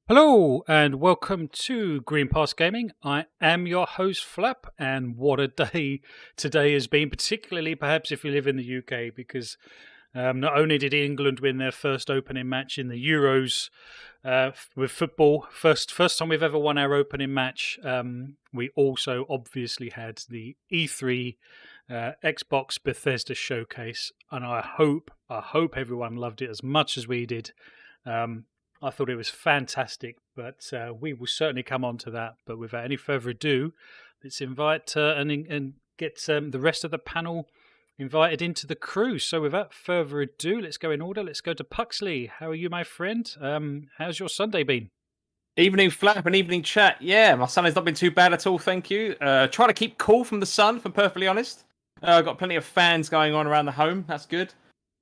Hello and welcome to Green Pass Gaming. I am your host Flap, and what a day today has been, particularly perhaps if you live in the UK, because not only did England win their first opening match in the Euros with football, first time we've ever won our opening match, we also obviously had the E3 Xbox Bethesda showcase, and I hope everyone loved it as much as we did. I thought it was fantastic, but we will certainly come on to that. But without any further ado, let's invite and get the rest of the panel invited into the crew. So without further ado, let's go in order. Let's go to Puxley. How are you, my friend? How's your Sunday been? Evening Flap and evening chat. Yeah, my Sunday's not been too bad at all, thank you. Trying to keep cool from the sun, if I'm perfectly honest. I've got plenty of fans going on around the home. That's good.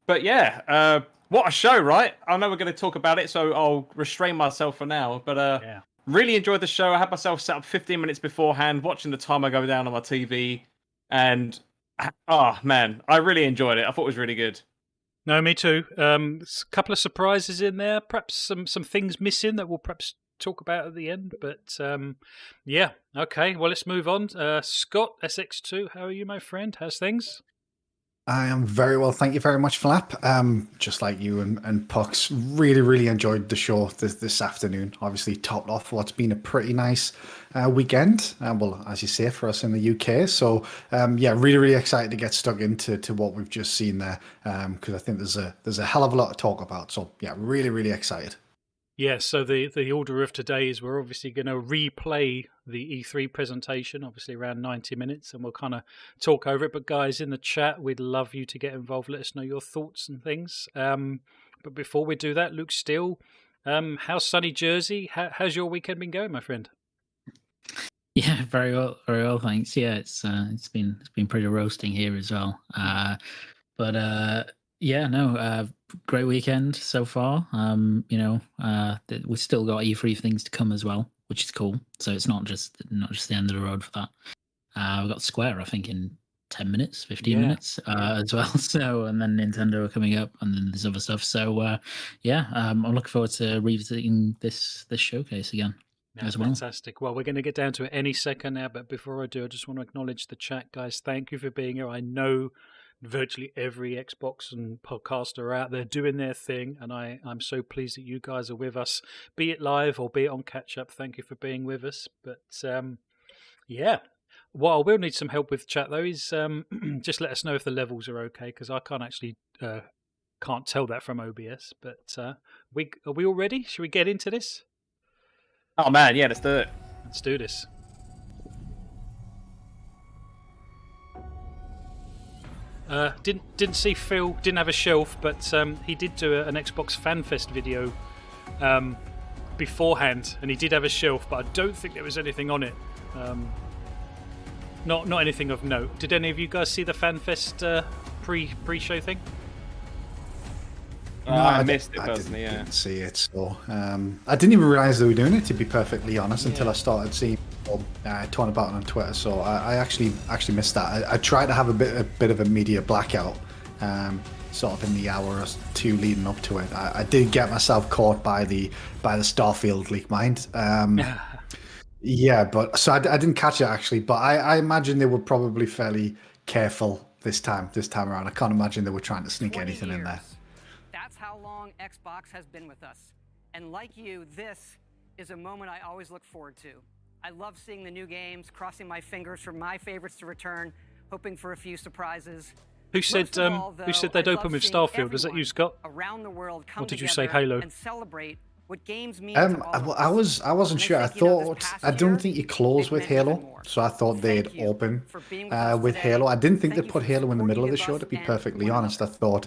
But yeah, what a show, right? I know we're going to talk about it, so I'll restrain myself for now. But really enjoyed the show. I had myself set up 15 minutes beforehand, watching the timer go down on my TV. And, oh, man, I really enjoyed it. I thought it was really good. No, me too. A couple of surprises in there. Perhaps some things missing that we'll perhaps talk about at the end. But, yeah, okay. Well, let's move on. Scott, SX2, how are you, my friend? How's things? I am very well, thank you very much, Flap. Just like you and Pucks, really enjoyed the show this afternoon. Obviously topped off what's been a pretty nice weekend, well, as you say, for us in the UK. So, yeah, really excited to get stuck into what we've just seen there, because I think there's a hell of a lot to talk about. So, yeah, really excited. Yeah, so the order of today is we're obviously going to replay the E3 presentation, obviously around 90 minutes, and we'll kind of talk over it. But guys, in the chat, we'd love you to get involved. Let us know your thoughts and things. But before we do that, Luke Steele, how's sunny Jersey? How's your weekend been going, my friend? Yeah, very well, thanks. Yeah, it's been pretty roasting here as well. Yeah, no, great weekend so far. We've still got E3 things to come as well, which is cool. So it's not just the end of the road for that. We've got Square, I think, in 10 minutes, 15 minutes as well. So, and then Nintendo are coming up, and then there's other stuff. So, I'm looking forward to revisiting this showcase again. As well. Fantastic. Well, we're going to get down to it any second now, but before I do, I just want to acknowledge the chat, guys. Thank you for being here. I know virtually every Xbox and podcaster are out there doing their thing, and I'm so pleased that you guys are with us, be it live or be it on catch up. Thank you for being with us. But yeah, what I will need some help with, chat, though, is just let us know if the levels are okay, because I can't actually can't tell that from OBS. But are we all ready? Should we get into this? Oh man, yeah, let's do it. Let's do this. Didn't see Phil, didn't have a shelf, but he did do an Xbox FanFest video beforehand, and he did have a shelf, but I don't think there was anything on it. Not anything of note. Did any of you guys see the FanFest pre-show thing? No, I missed it personally. I didn't see it, so I didn't even realize they were doing it, to be perfectly honest, until I started seeing people talking about it on Twitter. So I actually missed that. I tried to have a bit of a media blackout, sort of in the hour or two leading up to it. I did get myself caught by the Starfield leak, mind. Yeah, but so I didn't catch it actually, but I imagine they were probably fairly careful this time around. I can't imagine they were trying to sneak anything in there. That's how long Xbox has been with us. And like you, this is a moment I always look forward to. I love seeing the new games, crossing my fingers for my favorites to return, hoping for a few surprises. Who said they'd open with Starfield? Was that you, Scott? Around the world come or did you say Halo? And celebrate what games mean I wasn't sure. I don't think you close with Halo, so I thought they'd open with Halo. I didn't think they'd put Halo in the middle of the show, to be perfectly honest. I thought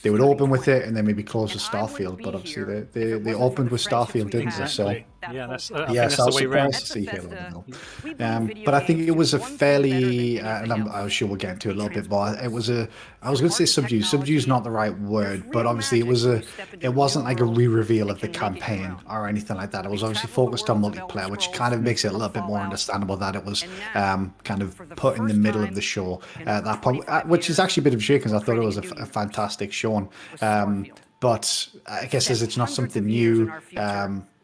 they would open with it and then maybe close with Starfield, but obviously they opened with Starfield, didn't they? So yes, I was surprised to see Halo. But I think it was a fairly, and I'm sure we'll get into it a little bit more. I was going to say subdue. Subdue is not the right word, but obviously it wasn't like a re-reveal of the campaign or anything like that. It was obviously focused on multiplayer, which kind of makes it a little bit more understandable that it was kind of put in the middle of the show at that point, which is actually a bit of a shame because I thought it was a fantastic show. but I guess as it's not something new,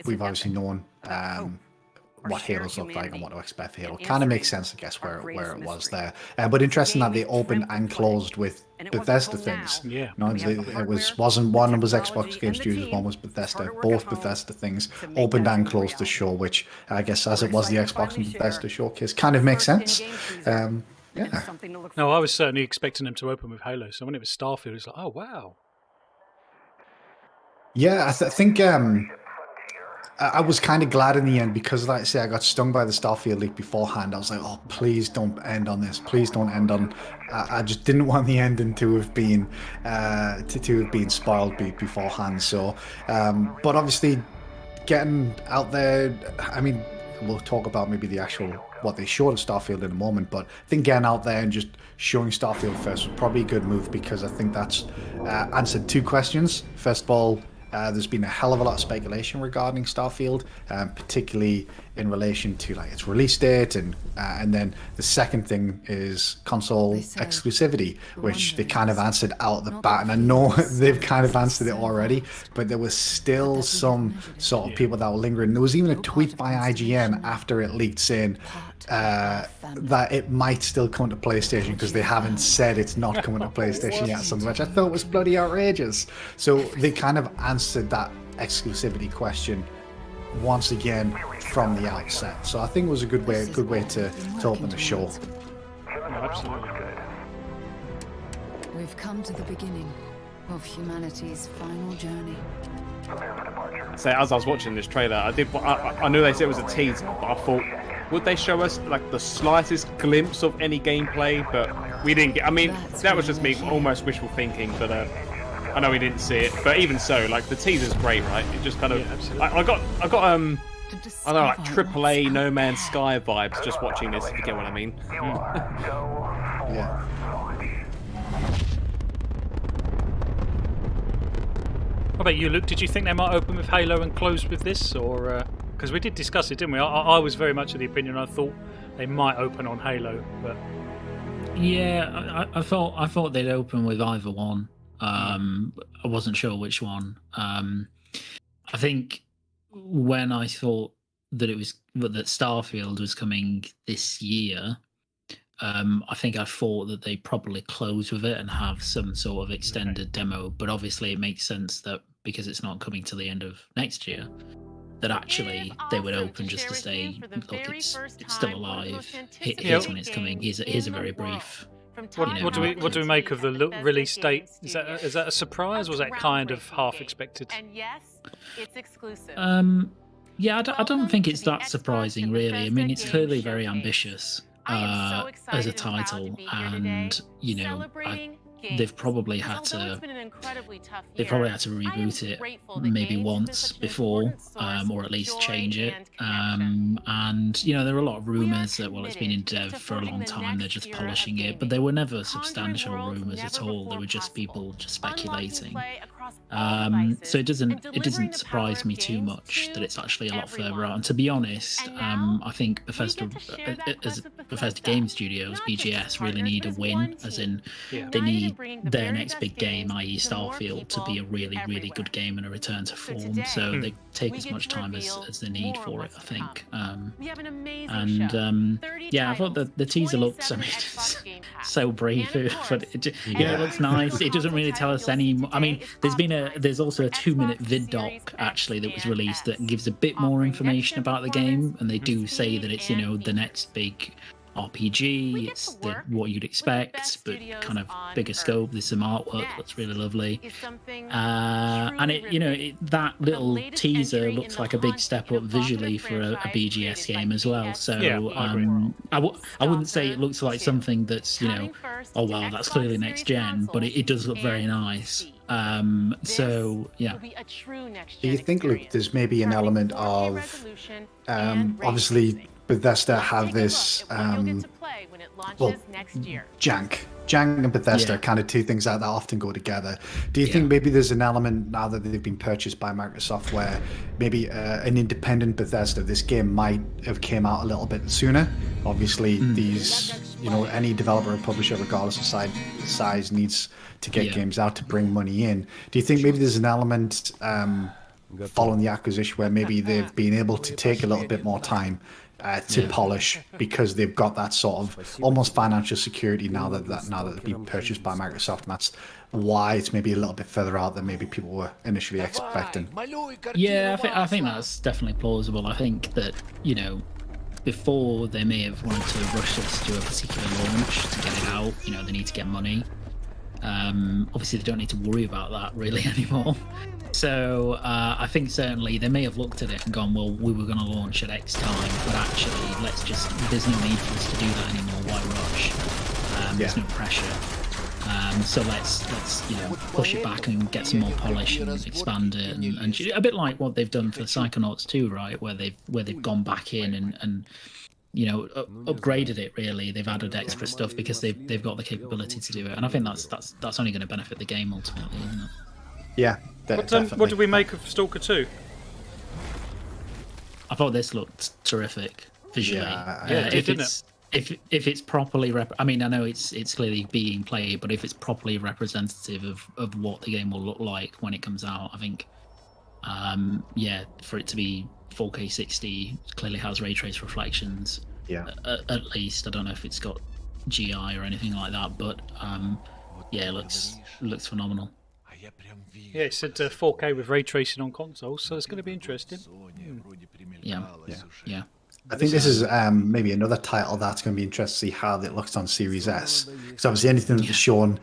we've obviously known what Halo's look like and what to expect for Halo. Kind of makes sense, I guess, where it was there. But interesting that they opened and closed with Bethesda things. Yeah. You know, it wasn't one was Xbox Game Studios, one was Bethesda. Both Bethesda things opened and closed the show, which I guess as it was the Xbox and Bethesda showcase, kind of makes sense. Yeah. No, I was certainly expecting them to open with Halo. So when it was Starfield, it's like, oh wow. Yeah, I think I was kind of glad in the end because, like I say, I got stung by the Starfield leak beforehand. I was like, oh, please don't end on this. Please don't end on. I just didn't want the ending to have been spoiled beforehand. So, but obviously, getting out there. I mean, we'll talk about maybe the actual what they showed of Starfield in a moment. But I think getting out there and just showing Starfield first was probably a good move because I think that's answered two questions. First of all, there's been a hell of a lot of speculation regarding Starfield, particularly in relation to like its release date, and then the second thing is console exclusivity, which they kind of answered out the bat. And I know they've kind of answered it already, but there was still some sort of people that were lingering. There was even a tweet by IGN after it leaked saying that it might still come to PlayStation because they haven't said it's not coming to PlayStation yet, something which I thought was bloody outrageous. So they kind of answered that exclusivity question once again from the outset. So I think it was a good way to open the show. Absolutely. We've come to the beginning of humanity's final journey. So as I was watching this trailer, I knew they said it was a teaser, but I thought, would they show us like the slightest glimpse of any gameplay? But we didn't get. I mean, that was just me almost wishful thinking. But I know we didn't see it. But even so, like the teaser's great, right? It just kind of. Yeah, I got I don't know, like AAA No Man's Sky vibes just watching this. If you get what I mean. Yeah. What about you, Luke? Did you think they might open with Halo and close with this, or because we did discuss it, didn't we? I was very much of the opinion. I thought they might open on Halo, but yeah, I thought they'd open with either one. I wasn't sure which one. I think when I thought that that Starfield was coming this year, I think I thought that they probably close with it and have some sort of extended demo. But obviously, it makes sense that because it's not coming to the end of next year, that actually they would open just to say, look, it's still alive. Here's when it's coming. Here's a very brief. What do we make of the release date? Is that a surprise? Or was that kind of half expected? And yes, it's exclusive. Yeah, I don't think it's that surprising, really. I mean, it's clearly very ambitious as a title, and you know, they've probably had to reboot it maybe once before, or at least change it. And you know, there are a lot of rumors that it's been in dev for a long time, they're just polishing it, but they were never substantial rumors at all. They were just people just speculating. So it doesn't surprise me too much that it's actually a lot further out. And to be honest, I think Bethesda Game Studios, BGS, really need a win, as in they need their next big game, i.e. Starfield, to be a really, really good game and a return to form. So they take as much time as they need for it, I think. Yeah, I thought the teaser looks, I mean, so brief, but it looks nice. It doesn't really tell us any. I mean, there's also a 2-minute vid doc actually that was released that gives a bit more information about the game, and they do say that it's, you know, the next big RPG, it's what you'd expect, but kind of bigger scope. There's some artwork that's really lovely, and that little teaser looks like a big step up visually for a BGS game as well. So I wouldn't say it looks like something that's, you know, oh wow, that's clearly next gen, but it does look very nice. So yeah. Do you think, Luke, there's maybe an element of obviously Bethesda have this jank and Bethesda, kind of two things that often go together. Do you think maybe there's an element, now that they've been purchased by Microsoft, where maybe an independent Bethesda, this game might have came out a little bit sooner? Obviously these any developer or publisher, regardless of size, needs to get games out to bring money in. Do you think maybe there's an element following the acquisition where maybe they've been able to take a little bit more time to polish because they've got that sort of almost financial security now that they've been purchased by Microsoft, and that's why it's maybe a little bit further out than maybe people were initially expecting? Yeah, I think that's definitely plausible. I think that, before they may have wanted to rush this to a particular launch to get it out, they need to get money. Obviously, they don't need to worry about that really anymore. So I think certainly they may have looked at it and gone, well, we were going to launch at X time, but actually, there's no need for us to do that anymore. Why rush? There's no pressure. So let's push it back and get some more polish and expand it, and a bit like what they've done for Psychonauts 2, right? Where they've gone back in and upgraded it. Really, they've added extra stuff because they've got the capability to do it, and I think that's only going to benefit the game ultimately, isn't it? Yeah. What did we make of Stalker 2? I thought this looked terrific visually. Yeah, didn't it? If it's properly I know it's clearly being played, but if it's properly representative of what the game will look like when it comes out, I think for it to be 4K 60, clearly has ray trace reflections. Yeah. At least I don't know if it's got GI or anything like that, but it looks phenomenal. Yeah, it said 4K with ray tracing on consoles, so it's going to be interesting. Yeah. I think this is maybe another title that's going to be interesting to see how it looks on Series S. Because obviously anything that was shown,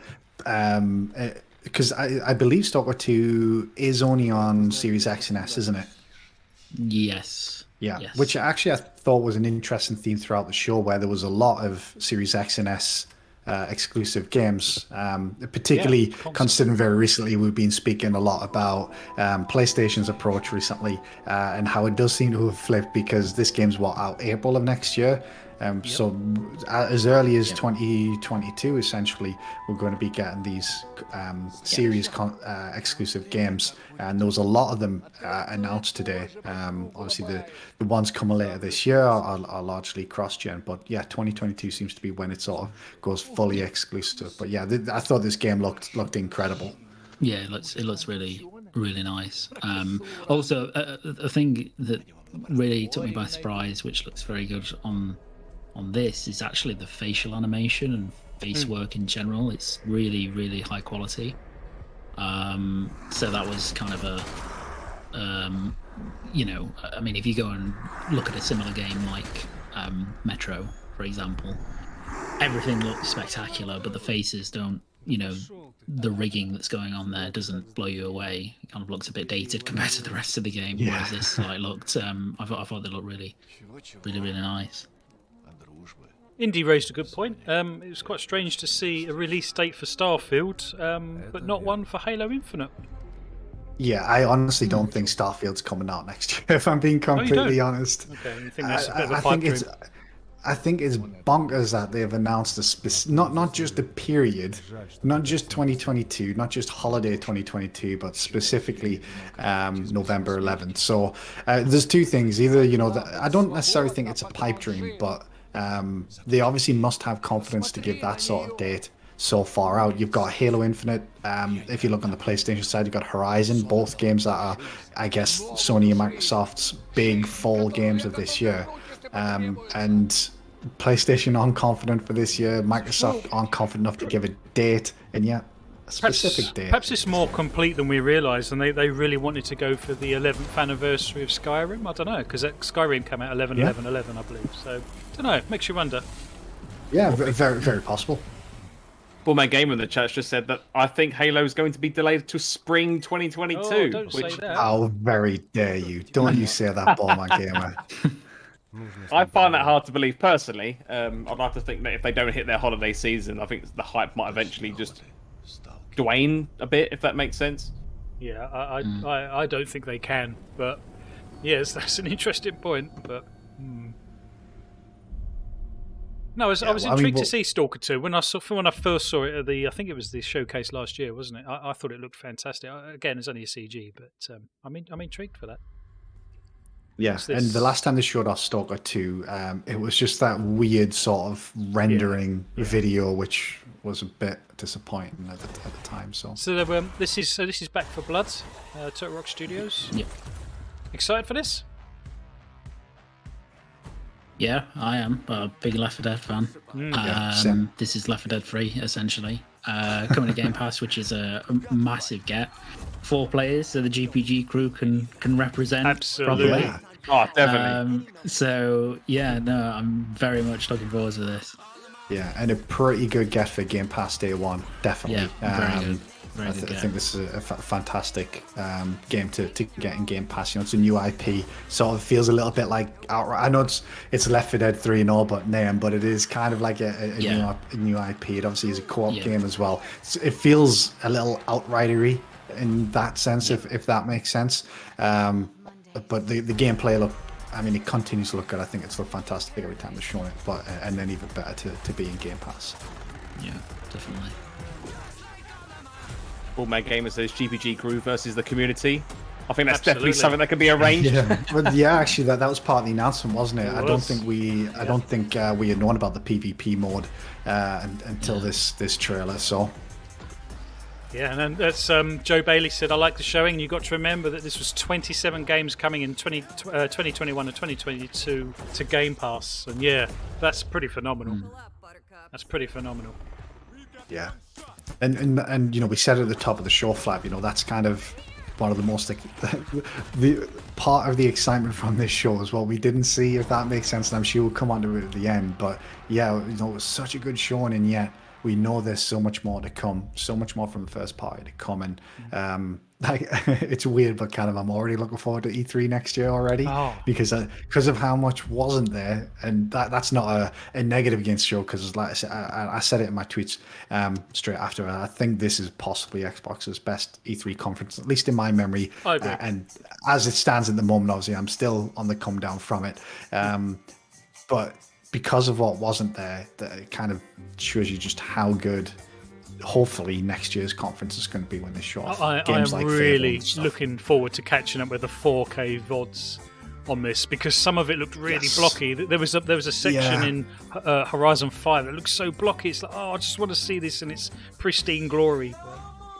because I believe Stalker 2 is only on Series X and S, isn't it? Yes. Yeah, yes. Which actually I thought was an interesting theme throughout the show, where there was a lot of Series X and S exclusive games, particularly considering very recently we've been speaking a lot about PlayStation's approach recently, and how it does seem to have flipped, because this game's out April of next year. So as early as 2022, essentially, we're going to be getting these series exclusive games, and there was a lot of them announced today. Obviously, the ones coming later this year are largely cross-gen, but 2022 seems to be when it sort of goes fully exclusive. But I thought this game looked incredible. Yeah, it looks really, really nice. Also, a thing that really took me by surprise, which looks very good on this, is actually the facial animation and face work in general. It's really, really high quality. So that was kind of if you go and look at a similar game like Metro, for example, everything looks spectacular, but the faces don't, the rigging that's going on there doesn't blow you away. It kind of looks a bit dated compared to the rest of the game, whereas this looked, I thought they looked really, really, really nice. Indy raised a good point. It was quite strange to see a release date for Starfield, but not one for Halo Infinite. Yeah, I honestly don't think Starfield's coming out next year, if I'm being completely honest. Okay, you think that's a bit of a pipe dream? I think it's bonkers that they've announced not just the period, not just 2022, not just holiday 2022, but specifically November 11th. So there's two things. Either, I don't necessarily think it's a pipe dream, but they obviously must have confidence to give that sort of date so far out. You've got Halo Infinite. If you look on the PlayStation side, you've got Horizon, both games that are, I guess, Sony and Microsoft's big fall games of this year. And PlayStation aren't confident for this year. Microsoft aren't confident enough to give a date, and a specific date. Perhaps it's more complete than we realised, and they really wanted to go for the 11th anniversary of Skyrim. I don't know, because Skyrim came out 11/11/11, I believe. So, I don't know, makes you wonder. Yeah, very, very possible. Bullman Gamer in the chat just said that I think Halo is going to be delayed to spring 2022. Oh, don't say that. How very dare you. Don't you say that, Bullman Gamer. I find that hard to believe personally. I'd like to think that if they don't hit their holiday season, I think the hype might eventually just wane a bit, if that makes sense. Yeah, I don't think they can, but yes, that's an interesting point. But no, I was intrigued to see Stalker 2 when I first saw it at I think it was the showcase last year, wasn't it? I thought it looked fantastic. Again, it's only a CG, but I'm intrigued for that. Yeah, What's and this? the last time they showed off Stalker 2, it was just that weird sort of rendering video, which was a bit disappointing at the time. So this is Back for Blood, Turtle Rock Studios. Yep. Excited for this? Yeah, I am a big Left 4 Dead fan. same. This is Left 4 Dead 3, essentially. Coming to Game Pass, which is a massive get. 4 players, so the GPG crew can represent Absolutely. properly. Yeah. Oh, definitely. So, yeah, no, I'm very much looking forward to this. Yeah, and a pretty good get for Game Pass day one, definitely. Yeah, very good. I think this is a fantastic game to get in Game Pass. You know, it's a new IP. Sort of feels a little bit like Outright. I know it's Left 4 Dead 3 and all, but it is kind of like a new IP. It obviously is a co-op game as well. It feels a little Outridery in that sense, if that makes sense. But the gameplay it continues to look good. I think it's looked fantastic every time they're showing it. And then even better to be in Game Pass. Yeah, definitely. Full Man Gamer says GPG Crew versus the community. I think that's Absolutely. definitely something that could be arranged. Actually, that was part of the announcement, wasn't it? I don't think we had known about the PvP mode until this trailer. So. Yeah, and then that's Joe Bailey said, I like the showing. You got to remember that this was 27 games coming in 2021 and 2022 to Game Pass. And yeah, that's pretty phenomenal. That's pretty phenomenal. Yeah. And we said at the top of the show, Flap, that's kind of one of the most the part of the excitement from this show as well. We didn't see, if that makes sense, and I'm sure we'll come on to it at the end, but yeah, it was such a good showing, and yet we know there's so much more to come, so much more from the first party to come, and it's weird, but kind of I'm already looking forward to E3 next year already because of how much wasn't there, and that's not a negative against the show, because like I said, I said it in my tweets straight after. I think this is possibly Xbox's best E3 conference, at least in my memory. I agree. And as it stands at the moment, obviously I'm still on the come down from it, but because of what wasn't there, that it kind of shows you just how good hopefully next year's conference is going to be when they show off games like Fable really and stuff. looking forward to catching up with the 4K VODs on this, because some of it looked really blocky. There was a section in Horizon 5 that looked so blocky. It's like, I just want to see this in its pristine glory.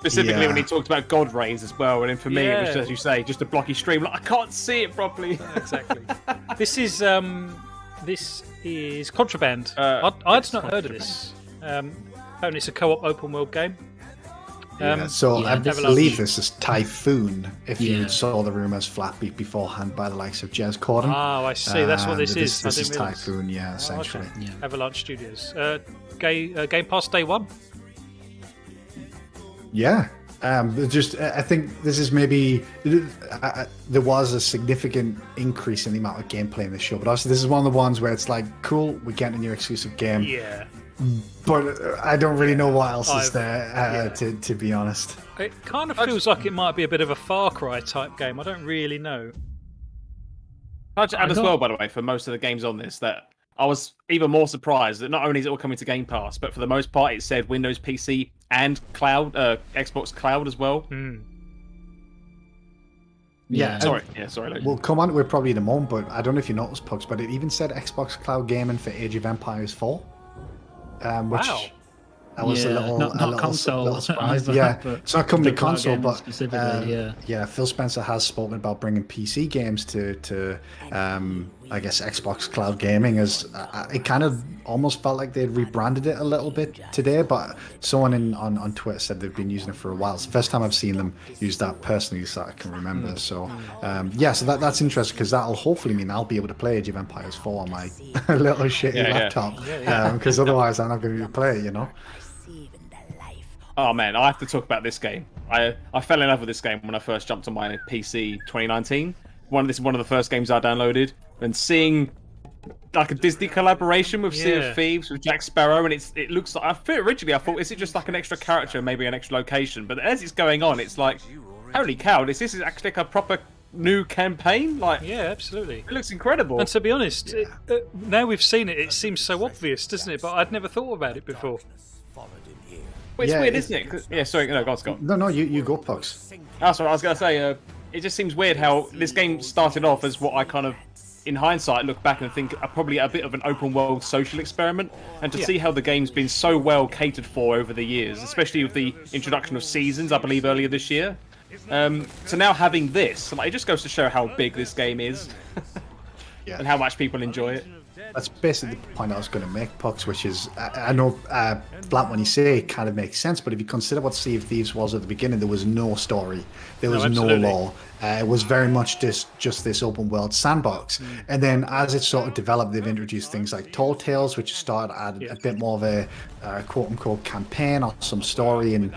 Specifically when he talked about God Rays as well, and then for me it was, as you say, just a blocky stream. Like, I can't see it properly. Exactly. This is Contraband. I'd not heard of this. Apparently it's a co-op open world game. I believe this is Typhoon, if you saw the rumours flat beforehand by the likes of Jez Corden. Oh, I see. That's what this is. This is Typhoon, essentially. Okay. Yeah. Avalanche Studios. Game Pass day one. Yeah. I think this is maybe there was a significant increase in the amount of gameplay in the show, but obviously this is one of the ones where it's like, cool, we're getting a new exclusive game. Yeah. But I don't really know what else is there, to be honest. It kind of feels like it might be a bit of a Far Cry type game. I don't really know. I'd add as well, by the way, for most of the games on this, that I was even more surprised that not only is it all coming to Game Pass, but for the most part it said Windows PC and cloud, Xbox Cloud as well. Sorry. We'll come on to it probably in a moment, but I don't know if you noticed, Pugs, but it even said Xbox Cloud Gaming for Age of Empires 4. Which I was a little console surprised. Either, it's not coming to console, but specifically, Phil Spencer has spoken about bringing PC games to I guess Xbox Cloud Gaming. As it kind of almost felt like they'd rebranded it a little bit today, but someone on Twitter said they've been using it for a while. It's the first time I've seen them use that personally that I can remember. So so that's interesting, because that'll hopefully mean I'll be able to play Age of Empires 4 on my little shitty laptop, because otherwise I'm not going to be playing, Oh man, I have to talk about this game. I fell in love with this game when I first jumped on my PC 2019. This is one of the first games I downloaded, and seeing like a Disney collaboration with Sea of Thieves with Jack Sparrow, and it looks like, originally I thought, is it just like an extra character, maybe an extra location? But as it's going on, it's like, holy cow, this is actually like a proper new campaign. Like, yeah, absolutely, it looks incredible. And to be honest, now we've seen it, it seems so obvious, doesn't it? But I'd never thought about it before. Well, it's weird, isn't it? Yeah, sorry, no, go on, Scott. No, you go, Pugs. That's what I was going to say. it just seems weird how this game started off as what I kind of, in hindsight, look back and think are probably a bit of an open world social experiment, and to see how the game's been so well catered for over the years, especially with the introduction of seasons, I believe earlier this year. So now having this, like, it just goes to show how big this game is and how much people enjoy it. That's basically the point I was going to make, Pucks, which is, I know, Flat, when you say it kind of makes sense, but if you consider what Sea of Thieves was at the beginning, there was no story, there was no lore. It was very much just this open world sandbox. And then as it sort of developed, they've introduced things like Tall Tales, which started to add a bit more of a quote-unquote campaign or some story. And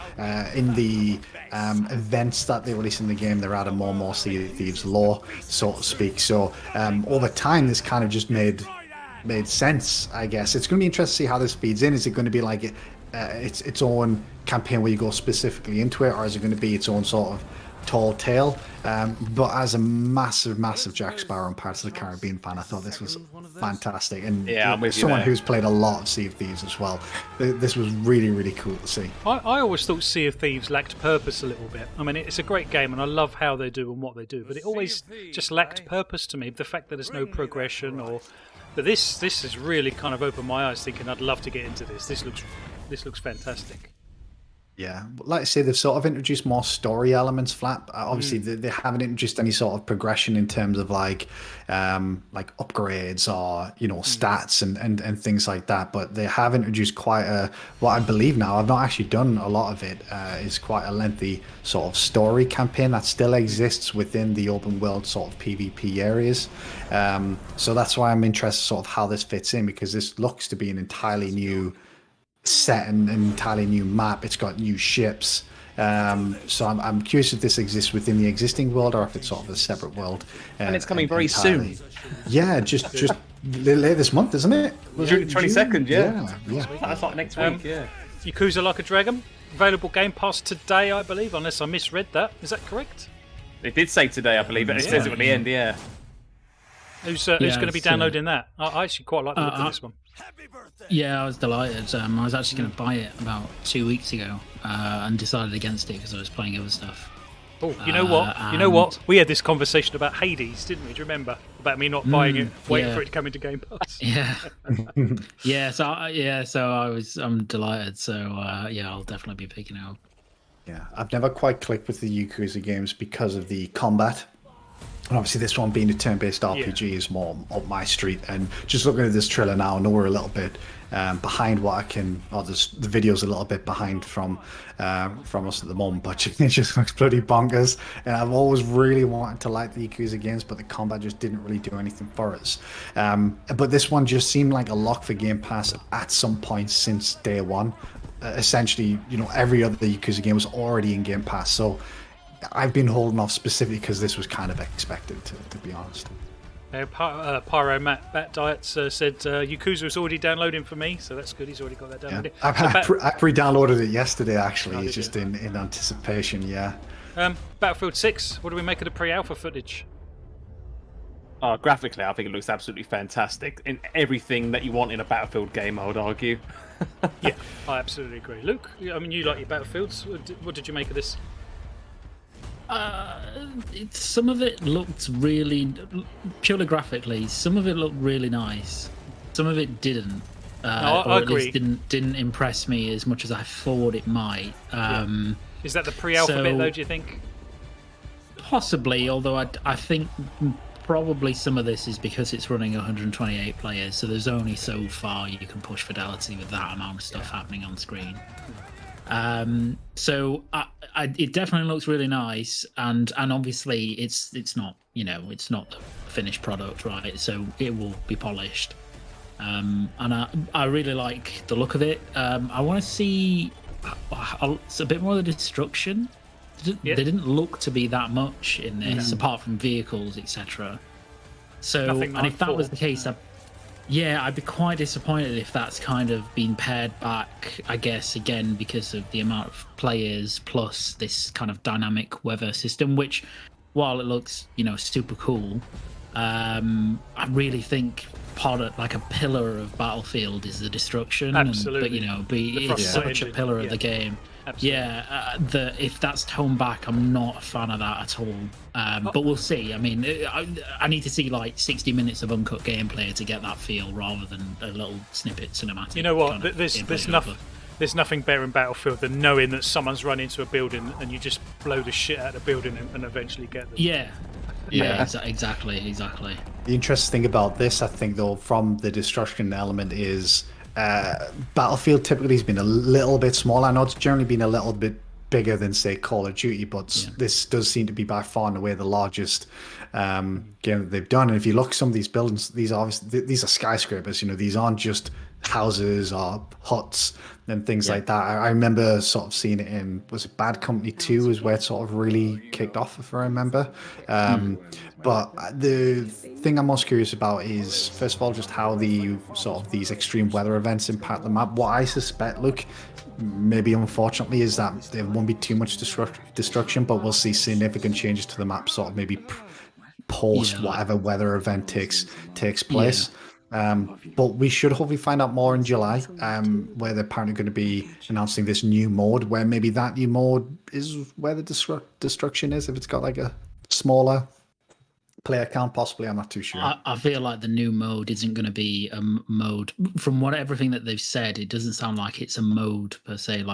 in the events that they release in the game, they're adding more and more Sea of Thieves lore, so to speak. So over time, this kind of just made sense, I guess. It's going to be interesting to see how this feeds in. Is it going to be like its own campaign where you go specifically into it, or is it going to be its own sort of tall tale? But as a massive Jack Sparrow and Pirates of the Caribbean fan, I thought this was fantastic. And someone who's played a lot of Sea of Thieves as well, this was really cool to see. I always thought Sea of Thieves lacked purpose a little bit. I mean, it's a great game and I love how they do and what they do, but it always just lacked purpose to me. The fact that there's no progression but this has really kind of opened my eyes, thinking I'd love to get into this. This looks fantastic. Yeah, like I say, they've sort of introduced more story elements. Flap. Obviously, they haven't introduced any sort of progression in terms of like upgrades or stats and things like that. But they have introduced quite what I believe now. I've not actually done a lot of it. Is quite a lengthy sort of story campaign that still exists within the open world sort of PvP areas. So that's why I'm interested sort of how this fits in, because this looks to be an entirely new set and an entirely new map. It's got new ships, so I'm curious if this exists within the existing world or if it's sort of a separate world. And it's coming very soon. Yeah, just later this month, isn't it? June 22nd, yeah. That's like next week. Yakuza Like a Dragon, available Game Pass today, I believe, unless I misread that. Is that correct? It did say today, I believe, but it says it at the end. Who's going to be downloading that? I actually quite like the look of this one. Yeah, I was delighted. I was actually going to buy it about 2 weeks ago and decided against it because I was playing other stuff. Oh, you know what? We had this conversation about Hades, didn't we? Do you remember? About me not buying it, waiting for it to come into Game Pass. Yeah. So I'm delighted. So I'll definitely be picking it up. Yeah, I've never quite clicked with the Yakuza games because of the combat. And obviously this one being a turn-based RPG is more up my street. And just looking at this trailer now, I know we're a little bit behind what I can, or the video's a little bit behind from us at the moment, but it just looks bloody bonkers. And I've always really wanted to like the Yakuza games, but the combat just didn't really do anything for us. But this one just seemed like a lock for Game Pass at some point since day one. Essentially, every other Yakuza game was already in Game Pass, so I've been holding off specifically because this was kind of expected, to be honest. Pyro Matt Diets said Yakuza was already downloading for me, so that's good. He's already got that downloaded. Yeah. I pre-downloaded it yesterday, actually, just in anticipation. Yeah. Battlefield 6. What do we make of the pre-alpha footage? Graphically, I think it looks absolutely fantastic. In everything that you want in a Battlefield game, I would argue. Yeah, I absolutely agree. Luke, I mean, you like your Battlefields. What did you make of this? Some of it looked really, purely graphically, some of it looked really nice. Some of it didn't. I agree. At least didn't impress me as much as I thought it might. Is that the pre-alpha bit, though, do you think? Possibly, although I think probably some of this is because it's running 128 players, so there's only so far you can push fidelity with that amount of stuff happening on screen. So it definitely looks really nice, and obviously it's not it's not the finished product, right? So it will be polished, and I really like the look of it. I want to see a bit more of the destruction. They didn't look to be that much in this, apart from vehicles, etc. So, and if that was the case, I'd be quite disappointed if that's kind of been pared back, I guess, again, because of the amount of players plus this kind of dynamic weather system, which, while it looks, super cool, I really think part of like a pillar of Battlefield is the destruction. Absolutely. It's such a pillar of the game. Absolutely. Yeah, if that's toned back, I'm not a fan of that at all. But we'll see. I mean, I need to see like 60 minutes of uncut gameplay to get that feel, rather than a little snippet cinematic. You know what? There's nothing better in Battlefield than knowing that someone's run into a building and you just blow the shit out of the building and eventually get them. Yeah, exactly. The interesting thing about this, I think, though, from the destruction element is Battlefield typically has been a little bit smaller. I know it's generally been a little bit bigger than, say, Call of Duty, but this does seem to be by far and away the largest game that they've done. And if you look at some of these buildings, these are skyscrapers. These aren't just houses or huts and things like that. I remember sort of seeing it in, was it Bad Company 2 is where it sort of really kicked off, if I remember. But the thing I'm most curious about is, first of all, just how these extreme weather events impact the map. What I suspect, Luke, maybe unfortunately, is that there won't be too much destruction, but we'll see significant changes to the map sort of maybe post whatever weather event takes place. But we should hopefully find out more in July, where they're apparently going to be announcing this new mode, where maybe that new mode is where the destruction is, if it's got like a smaller player count, possibly. I'm not too sure. I feel like the new mode isn't going to be a mode. From everything that they've said, it doesn't sound like it's a mode per se,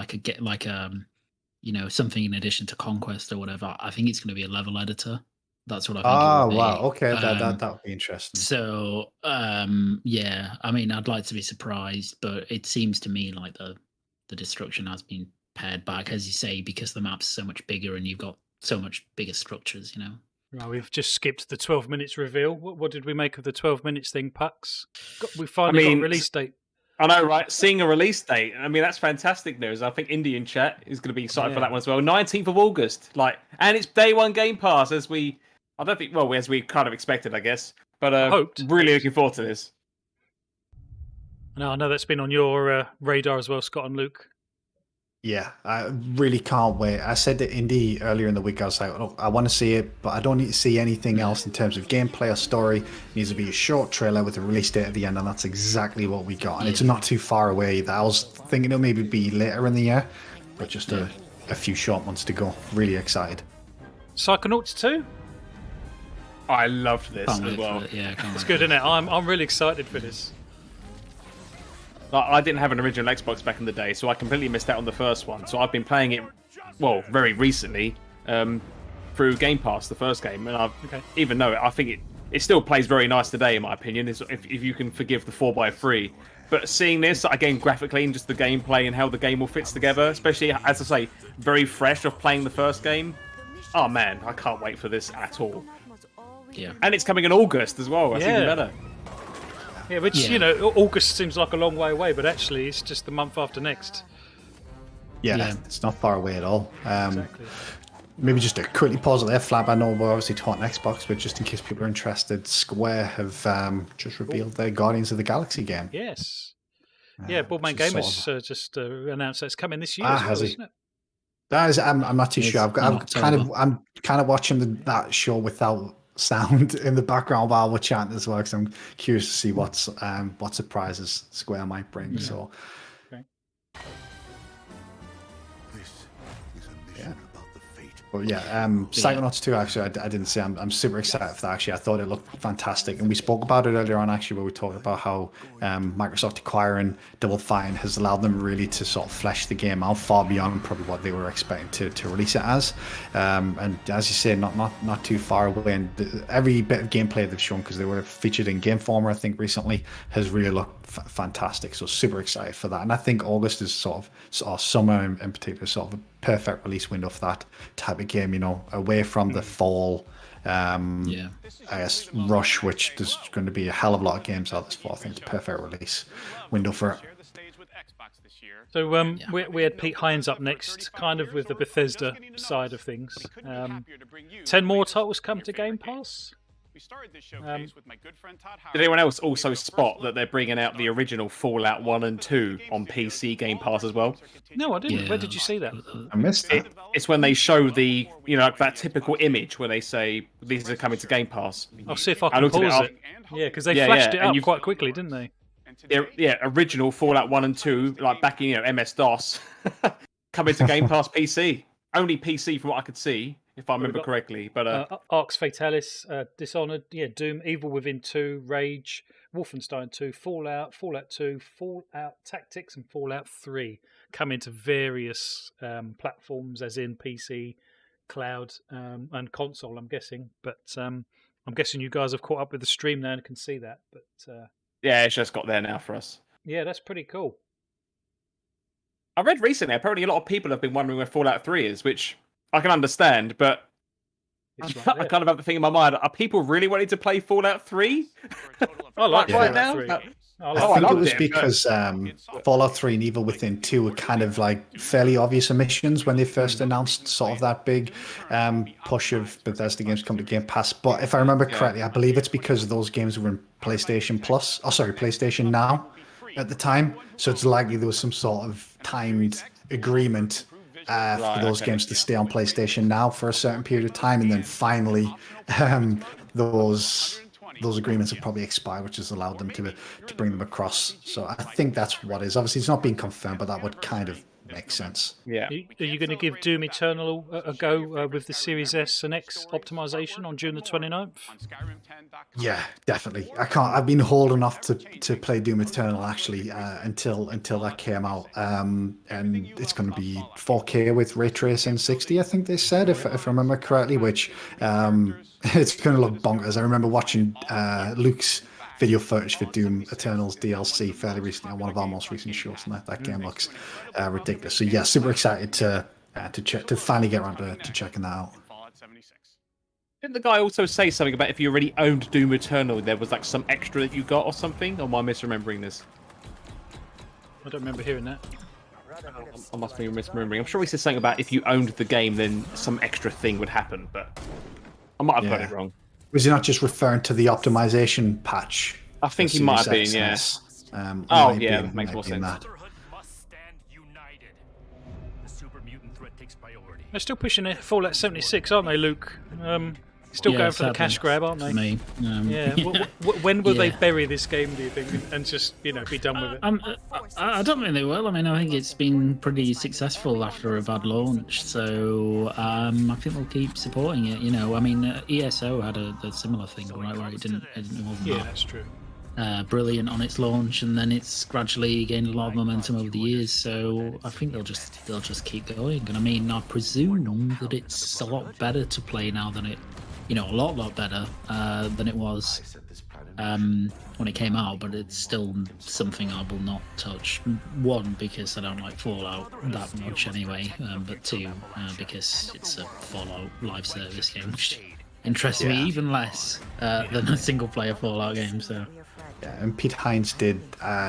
something in addition to Conquest or whatever. I think it's going to be a level editor. That's what I think. Oh, wow. Okay, that would be interesting. So, yeah, I mean, I'd like to be surprised, but it seems to me like the destruction has been pared back, as you say, because the map's so much bigger and you've got so much bigger structures, Right, we've just skipped the 12 minutes reveal. What did we make of the 12 minutes thing, Pax? We finally got a release date. I know, right? Seeing a release date. I mean, that's fantastic news. I think Indian chat is going to be excited for that one as well. 19th of August. And it's day one Game Pass, as we kind of expected, I guess. But hoped. Really looking forward to this. I know that's been on your radar as well, Scott and Luke. Yeah, I really can't wait. I said to Indy earlier in the week, I was like, look, I want to see it, but I don't need to see anything else in terms of gameplay or story. It needs to be a short trailer with a release date at the end, and that's exactly what we got. And it's not too far away. I was thinking it'll maybe be later in the year, but just a few short months to go. Really excited. Psychonauts 2? I loved this as well. It's good, isn't it? I'm really excited for this. I didn't have an original Xbox back in the day, so I completely missed out on the first one. So I've been playing it, very recently, through Game Pass, the first game. And even though I think it still plays very nice today, in my opinion, if you can forgive the 4x3. But seeing this, again, graphically and just the gameplay and how the game all fits together, especially, as I say, very fresh of playing the first game. Oh, man, I can't wait for this at all. Yeah. And it's coming in August as well. That's even better. Yeah, which, August seems like a long way away, but actually it's just the month after next. Yeah. It's not far away at all. Exactly. Maybe just to quickly pause it there, Flab. I know we're obviously talking Xbox, but just in case people are interested, Square have just revealed their Guardians of the Galaxy game. Yes. Boardman Gamers just announced that it's coming this year, isn't it? That is, I'm not too sure. I'm kind of watching that show without sound in the background while we're chatting as well, because I'm curious to see what surprises Square might bring. Yeah. So, but Psychonauts 2, actually, I didn't say. I'm super excited for that, actually. I thought it looked fantastic. And we spoke about it earlier on, actually, where we talked about how Microsoft acquiring Double Fine has allowed them really to sort of flesh the game out far beyond probably what they were expecting to release it as. And as you say, not too far away. And every bit of gameplay they've shown, because they were featured in Game Informer, I think, recently, has really looked fantastic. So super excited for that. And I think August is sort of summer in particular, sort of a perfect release window for that type of game, away from the fall I guess rush, which there's going to be a hell of a lot of games out this fall. I think it's a perfect release window for it. So we had Pete Hines up next, kind of with the Bethesda side of things. 10 more titles come to Game Pass. Did anyone else also spot that they're bringing out the original Fallout 1 and 2 on PC Game Pass as well? No, I didn't. Yeah. Where did you see that? I missed it. It's when they show the, like that typical image where they say these are coming to Game Pass. I'll see if I I can looked at it pause up. it. Yeah, because they Yeah, flashed yeah, it and up you've- quite quickly, didn't they? Yeah, original Fallout 1 and 2, like back in MS DOS, coming to Game Pass PC. Only PC from what I could see, if I remember got- correctly. But Arx Fatalis, Dishonored, Doom, Evil Within 2, Rage, Wolfenstein 2, Fallout, Fallout 2, Fallout Tactics, and Fallout 3 come into various platforms, as in PC, cloud, and console, I'm guessing. But I'm guessing you guys have caught up with the stream now and can see that. But yeah, it's just got there now for us. yeah, that's pretty cool. I read recently, apparently a lot of people have been wondering where Fallout 3 is, which I can understand, but It's I right there. kind of have the thing in my mind, are people really wanting to play Fallout 3? I like Yeah. right Fallout now? 3. I I like I think it loved was it, but- because Fallout 3 and Evil Within 2 were kind of like fairly obvious omissions when they first announced sort of that big push of Bethesda games come to Game Pass. But if I remember correctly, I believe it's because those games were in PlayStation Plus. Oh, sorry, PlayStation Now at the time. So it's likely there was some sort of timed agreement for those games to stay on PlayStation Now for a certain period of time, and then finally those agreements have probably expired, which has allowed them to bring them across. So I think that's what it is. Obviously, it's not being confirmed, but that would kind of make sense. Yeah. Are you going to give Doom Eternal a go with the Series S and X optimization on June the 29th? Yeah, definitely. I've been holding off to play Doom Eternal actually until that came out, and it's going to be 4K with ray tracing 60. I think they said, if I remember correctly, which it's going to look bonkers. I remember watching Luke's video footage for Doom Eternal's DLC fairly recently on one of our most recent shows, and that game looks ridiculous. So yeah, super excited to finally get around to checking that out. Didn't the guy also say something about if you already owned Doom Eternal, there was like some extra that you got or something? Or am I misremembering this? I don't remember hearing that. I must be misremembering. I'm sure he said something about if you owned the game, then some extra thing would happen, but I might have heard it wrong. Was he not just referring to the optimization patch? I think for he might Series have been, X yeah. and S? Oh, Might yeah, be- that makes might more be in sense. that. must stand united. The super mutant threat takes priority. They're still pushing it Fallout 76, aren't they, Luke? Still going for the cash grab, aren't they? For me. Yeah. When will they Yeah. bury this game, do you think, and just be done with it? I don't think they will. I mean, I think it's been pretty successful after a bad launch, so I think they'll keep supporting it. I mean, ESO had a similar thing, right, where it didn't wasn't Yeah, that, that's true. brilliant on its launch, and then it's gradually gained a lot of momentum over the years. So I think they'll just keep going. And I mean, I presume that it's a lot better to play now than it, a lot better than it was when it came out. But it's still something I will not touch. One, because I don't like Fallout that much anyway, but two, because it's a Fallout live service game, which interests me even less than a single-player Fallout game. So. Yeah, and Pete Hines did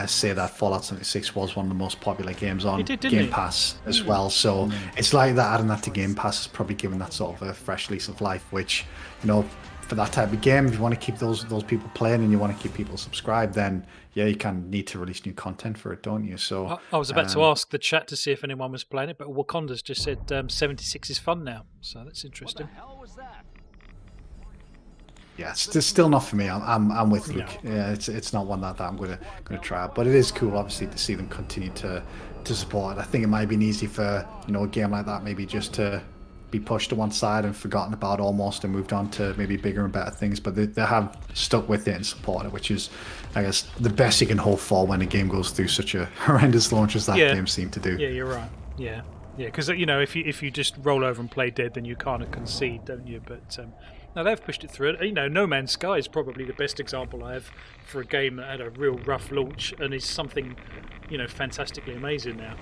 say that Fallout 76 was one of the most popular games on He did, didn't Game he? Pass as well. So it's like that adding that to Game Pass is probably giving that sort of a fresh lease of life, which, for that type of game, if you want to keep those people playing and you want to keep people subscribed, then yeah, you kind of need to release new content for it, don't you? So I was about to ask the chat to see if anyone was playing it, but Wakanda's just said 76 is fun now, so that's interesting. yeah, it's still not for me. I'm with Luke. Yeah, it's not one that I'm gonna try out, but it is cool, obviously, to see them continue to support it. I think it might have been easy for a game like that maybe just to be pushed to one side and forgotten about almost and moved on to maybe bigger and better things, but they have stuck with it and supported it, which is, I guess, the best you can hope for when a game goes through such a horrendous launch as that game seemed to do. Yeah, you're right. Yeah, because if you just roll over and play dead, then you kind of concede, don't you? But no, they've pushed it through. No Man's Sky is probably the best example I have for a game that had a real rough launch and is something fantastically amazing now.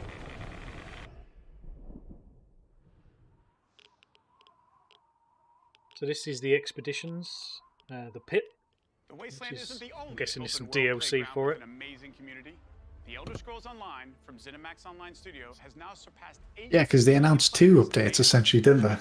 So this is the Expeditions, the Pit. I'm guessing there's some DLC for it. The Elder Scrolls Online from ZeniMax Online Studios has now surpassed 80 Yeah, because they announced 2 updates essentially, didn't they?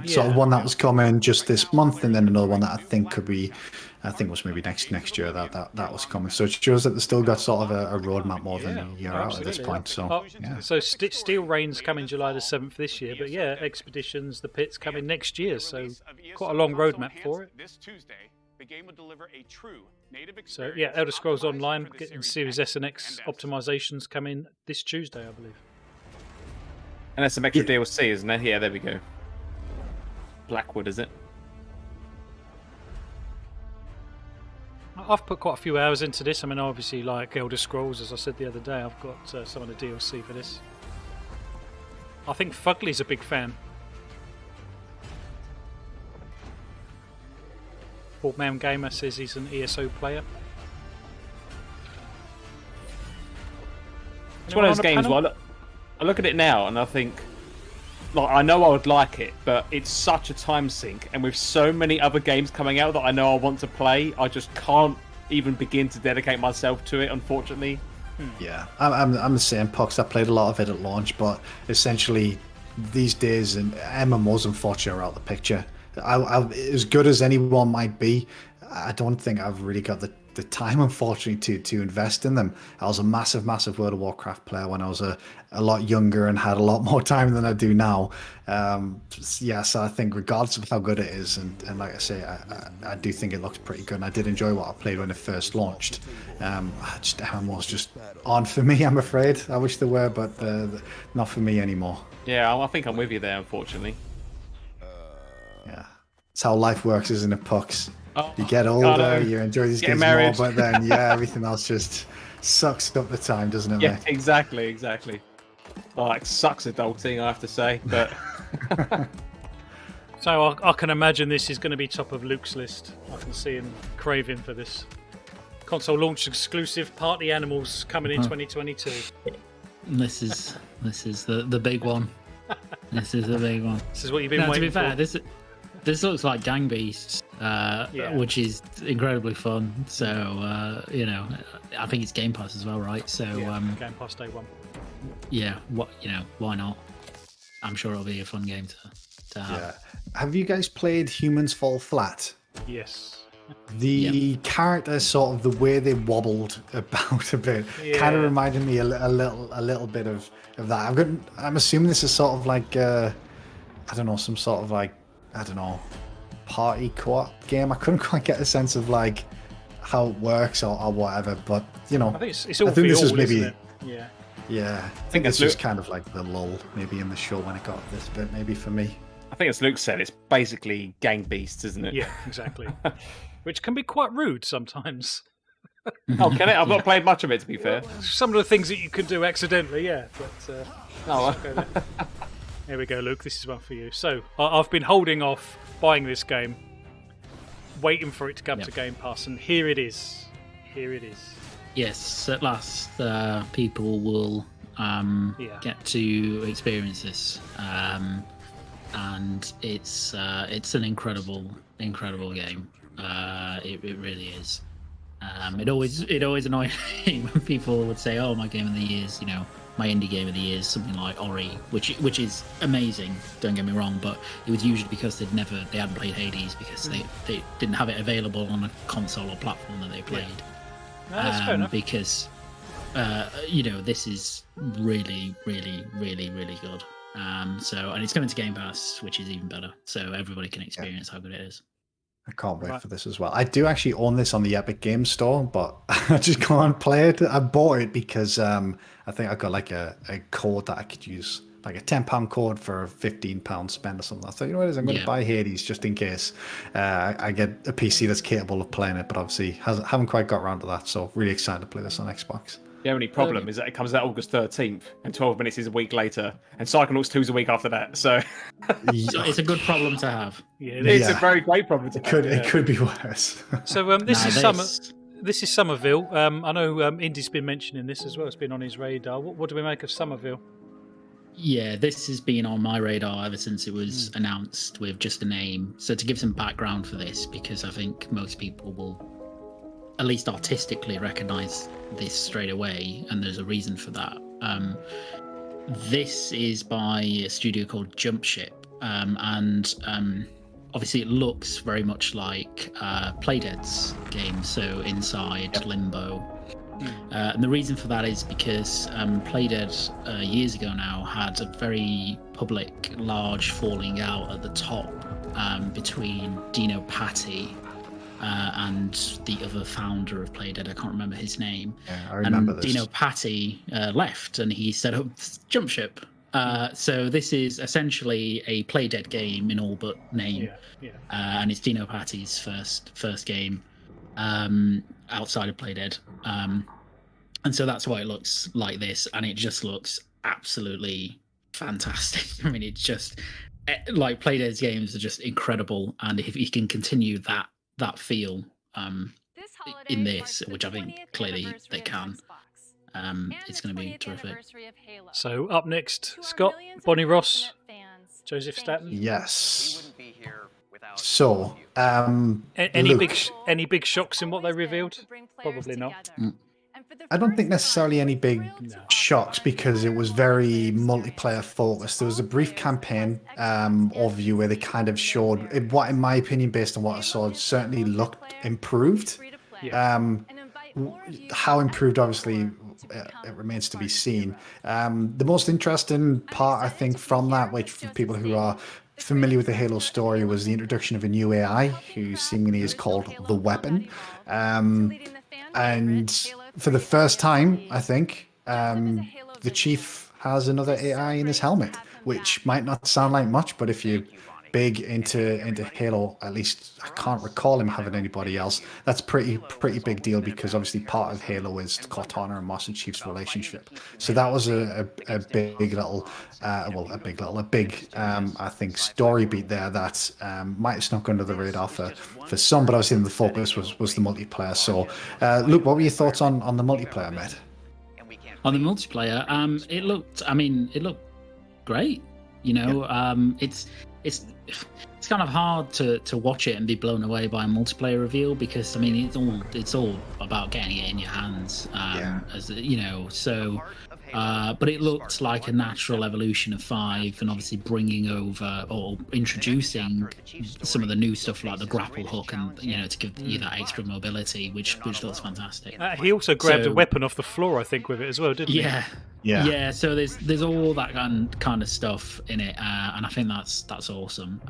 Sort of Yeah. one that was coming just this month, and then another one that I think was maybe next year that was coming. So it shows that they still got sort of a roadmap more than a year out at this absolutely. point. So Oh, yeah. so Steel Rain's coming July the 7th this year, but yeah, Expeditions, The Pit's coming next year, so quite a long roadmap for it. This Tuesday, the game will deliver a true native So experience. yeah, Elder Scrolls optimized Online for the getting Series Series S and X X and S. optimizations coming this Tuesday, I believe. And that's some extra DLC, isn't it? Yeah, there we go. Blackwood, is it? I've put quite a few hours into this. I mean, obviously, like Elder Scrolls, as I said the other day, I've got some of the DLC for this. I think Fugly's a big fan. Portman Gamer says he's an ESO player. It's one of those Anyone on games the where I look at it now and I think, like, I know I would like it, but it's such a time sink. And with so many other games coming out that I know I want to play, I just can't even begin to dedicate myself to it, unfortunately. Yeah, I'm the same, Pox. I played a lot of it at launch, but essentially these days, and MMOs unfortunately are out of the picture. As good as anyone might be, I don't think I've really got the time, unfortunately, to invest in them. I was a massive World of Warcraft player when I was a lot younger and had a lot more time than I do now. So I think regardless of how good it is, and like I say, I do think it looks pretty good, and I did enjoy what I played when it first launched. MMOs just aren't for me, I'm afraid. I wish they were, but not for me anymore. Yeah, I think I'm with you there, unfortunately. Yeah, it's how life works, isn't it, Pucks? Oh, You get older, you enjoy these games married. more, but then everything else just sucks up the time, doesn't it? Yeah, mate? exactly. Well, it sucks adulting, I have to say, but So I can imagine this is going to be top of Luke's list. I can see him craving for this. Console launch exclusive Party Animals coming in 2022. This is the big one. This is the big one. This is what you've been To waiting be fair, for. this looks like Gang Beasts, which is incredibly fun. So I think it's Game Pass as well, right? So Game Pass Day 1. yeah, why not? I'm sure it'll be a fun game to have. Yeah. Have you guys played Humans Fall Flat? Yes. The characters, sort of the way they wobbled about a bit, kind of reminded me a little bit of that. I'm assuming this is sort of like some sort of like party co-op game. I couldn't quite get a sense of like how it works or whatever, but I think it's all for this all, is maybe isn't it? yeah. I think it's just kind of like the lull maybe in the show when it got this bit maybe for me. I think as Luke said, it's basically Gang Beasts, isn't it? Yeah, exactly. Which can be quite rude sometimes. Oh, can it? I've not played much of it, to be fair. Some of the things that you can do accidentally, yeah. But Oh, here we go, Luke. This is one for you. So I've been holding off buying this game, waiting for it to come to Game Pass, and here it is. Yes, at last, people will get to experience this, and it's an incredible game. It really is. It always annoyed me when people would say, "Oh, my game of the year is, my indie game of the year is something like Ori," which is amazing. Don't get me wrong, but it was usually because they hadn't played Hades because they didn't have it available on a console or platform that they played. No, that's fair enough. Because this is really, really, really, really good. And it's coming to Game Pass, which is even better. So everybody can experience how good it is. I can't wait for this as well. I do actually own this on the Epic Games Store, but I just can't play it. I bought it because I think I got like a code that I could use, like a £10 code for a £15 spend or something. I thought, you know what it is, I'm going to buy Hades just in case I get a PC that's capable of playing it, but obviously haven't quite got around to that. So really excited to play this on Xbox. The only problem is that it comes out August 13th, and 12 minutes is a week later, and Psychonauts 2 is a week after that. So it's a good problem to have. It's a very great problem to have. It could be worse. So this is Somerville. I know Indy's been mentioning this as well. It's been on his radar. What do we make of Somerville? Yeah, this has been on my radar ever since it was announced with just a name. So to give some background for this, because I think most people will at least artistically recognize this straight away, and there's a reason for that. This is by a studio called Jump Ship, and obviously it looks very much like Playdead's game, so Inside, Limbo. And the reason for that is because Playdead years ago now had a very public, large falling out at the top between Dino Patti and the other founder of Playdead. I can't remember his name. Yeah, I remember this. Dino Patti left, and he set up Jump Ship. So this is essentially a Playdead game in all but name, and it's Dino Patti's first game outside of Playdead, and so that's why it looks like this, and it just looks absolutely fantastic. I mean, it's just like Playdead's games are just incredible, and if you can continue that feel in this, which I think clearly they can, it's going to be terrific. So up next, Scott, Bonnie Ross, Joseph Staten. Yes. So, any Luke, big shocks in what they revealed? Probably not. I don't think necessarily any big shocks, because it was very multiplayer focused. There was a brief campaign overview where they kind of showed what, in my opinion, based on what I saw, certainly looked improved. How improved, obviously, it remains to be seen. The most interesting part, I think, from that, which for people who are familiar with the Halo story, was the introduction of a new AI who seemingly is called the Weapon. And for the first time, I think, the Chief has another AI in his helmet, which might not sound like much, but if you're big into Halo, at least I can't recall him having anybody else. That's pretty big deal, because obviously part of Halo is Cortana and Master Chief's relationship. So that was a big I think story beat there that might have snuck under the radar for some, but obviously the focus was the multiplayer. So Luke, what were your thoughts on the multiplayer, mate? On the multiplayer, it looked great. You know, it's kind of hard to watch it and be blown away by a multiplayer reveal, because I mean it's all about getting it in your hands, as you know. So, but it looked like a natural evolution of 5, and obviously bringing over or introducing some of the new stuff like the grapple hook, and you know, to give you that extra mobility, which looks fantastic. He also grabbed a weapon off the floor, I think, with it as well, didn't he? Yeah. So there's all that kind of stuff in it, and I think that's awesome.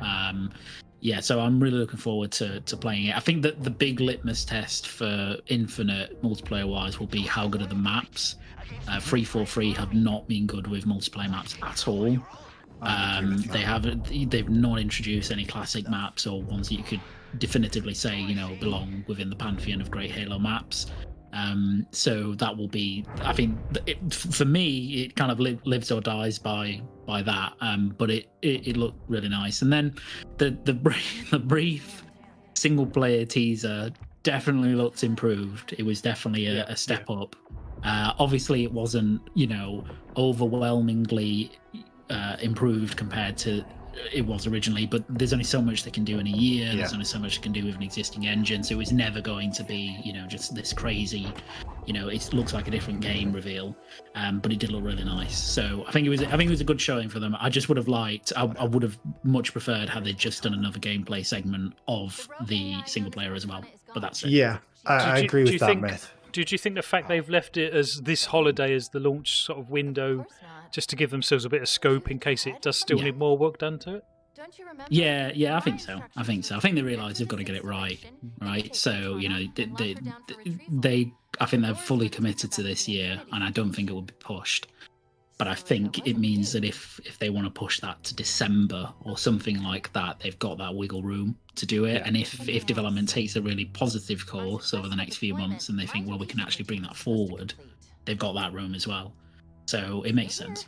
So I'm really looking forward to playing it. I think that the big litmus test for Infinite multiplayer wise will be how good are the maps. 343 have not been good with multiplayer maps at all. They've not introduced any classic maps or ones that you could definitively say, you know, belong within the pantheon of great Halo maps. So that will be, I think, for me, it kind of lives or dies by that. But it looked really nice. And then the brief single player teaser definitely looked improved. It was definitely a step up. Obviously, it wasn't, you know, overwhelmingly improved compared to it was originally, but there's only so much they can do in a year. There's only so much they can do with an existing engine, so it was never going to be, you know, just this crazy, you know, it looks like a different game reveal, but it did look really nice. So I think it was a good showing for them. I just would have liked, I would have much preferred had they just done another gameplay segment of the single player as well, but that's it. Yeah, I agree with that, mate. Did you think the fact they've left it as this holiday as the launch sort of window, just to give themselves a bit of scope in case it does still need more work done to it? Yeah, I think so. I think they realise they've got to get it right. So, you know, they I think they're fully committed to this year, and I don't think it will be pushed. But I think it means that if they want to push that to December or something like that, they've got that wiggle room to do it. And if development takes a really positive course over the next few months and they think, well, we can actually bring that forward, they've got that room as well. So it makes sense.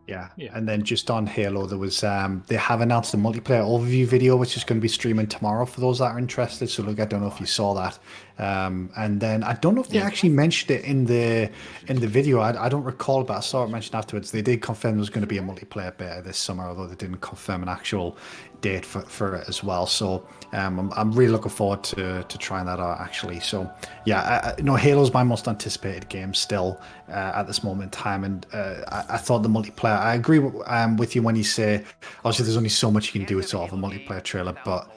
Yeah. And then just on Halo, there was they have announced a multiplayer overview video, which is going to be streaming tomorrow for those that are interested. So look, I don't know if you saw that. And then I don't know if they actually mentioned it in the video. I don't recall, but I saw it mentioned afterwards. They did confirm there was going to be a multiplayer beta this summer, although they didn't confirm an actual date for it as well. So I'm really looking forward to trying that out actually. So yeah, Halo's my most anticipated game still at this moment in time, and I thought the multiplayer. I agree with you when you say obviously there's only so much you can do with sort of a multiplayer trailer, but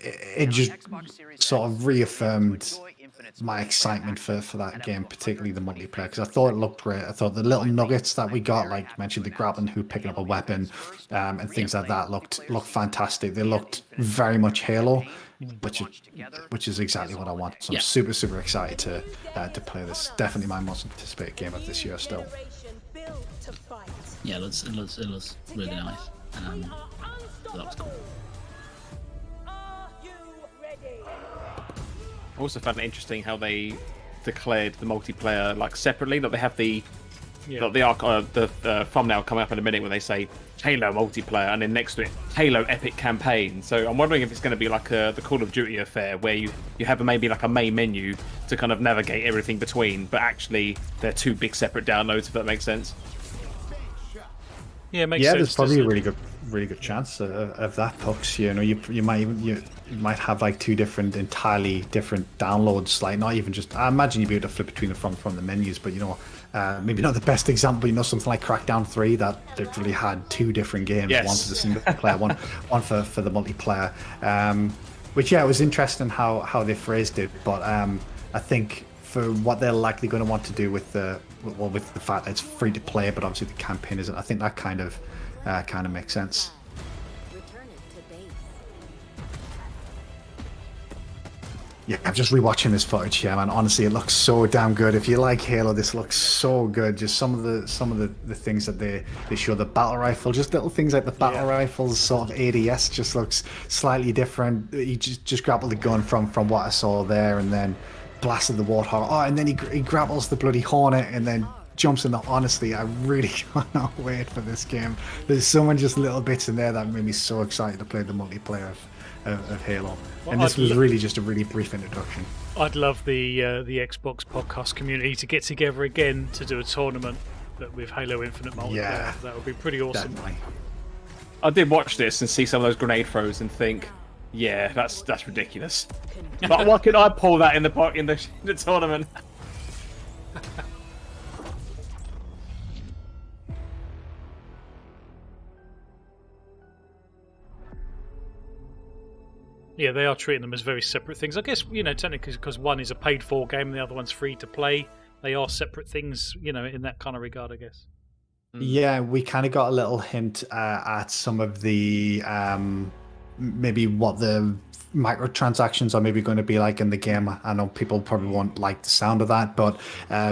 it just sort of reaffirmed my excitement for that game, particularly the multiplayer, because I thought it looked great. I thought the little nuggets that we got, like you mentioned, the grappling hook, picking up a weapon, and things like that looked fantastic. They looked very much Halo, which is exactly what I want. So I'm super excited to play this. Definitely my most anticipated game of this year still. Yeah, it looks really nice. That looks cool. I also found it interesting how they declared the multiplayer like separately. That they have the thumbnail coming up in a minute where they say Halo multiplayer, and then next to it Halo Epic Campaign. So I'm wondering if it's going to be like the Call of Duty affair where you have maybe like a main menu to kind of navigate everything between, but actually they're two big separate downloads. If that makes sense. Yeah, it makes sense. There's probably a really good chance of that, Pucks. You might have like two entirely different downloads. Like not even just. I imagine you'd be able to flip between them from the menus, but maybe not the best example. Something like Crackdown 3 that literally had two different games. Yes. One for the single player, one for the multiplayer. Which it was interesting how they phrased it, but I think for what they're likely going to want to do with the fact that it's free to play, but obviously the campaign isn't. I think that kind of makes sense. Yeah, I'm just rewatching this footage here, man. Honestly, it looks so damn good. If you like Halo, this looks so good. Just some of the things that they show, the battle rifle, just little things like the battle rifle's sort of ADS just looks slightly different. You just grappled the gun from what I saw there, and then blasted the Warthog. Oh, and then he grapples the bloody Hornet, and then jumps in the. Honestly, I really cannot wait for this game. There's so many just little bits in there that made me so excited to play the multiplayer of Halo. Well, and this was really just a really brief introduction. I'd love the Xbox podcast community to get together again to do a tournament but with Halo Infinite multiplayer. Yeah, that would be pretty awesome. Definitely. I did watch this and see some of those grenade throws and think, yeah, that's ridiculous. But why could I pull that in the tournament? Yeah, they are treating them as very separate things. I guess, technically because one is a paid-for game and the other one's free to play. They are separate things, in that kind of regard, I guess. Yeah, we kind of got a little hint at some of the maybe what the microtransactions are maybe going to be like in the game. I know people probably won't like the sound of that, but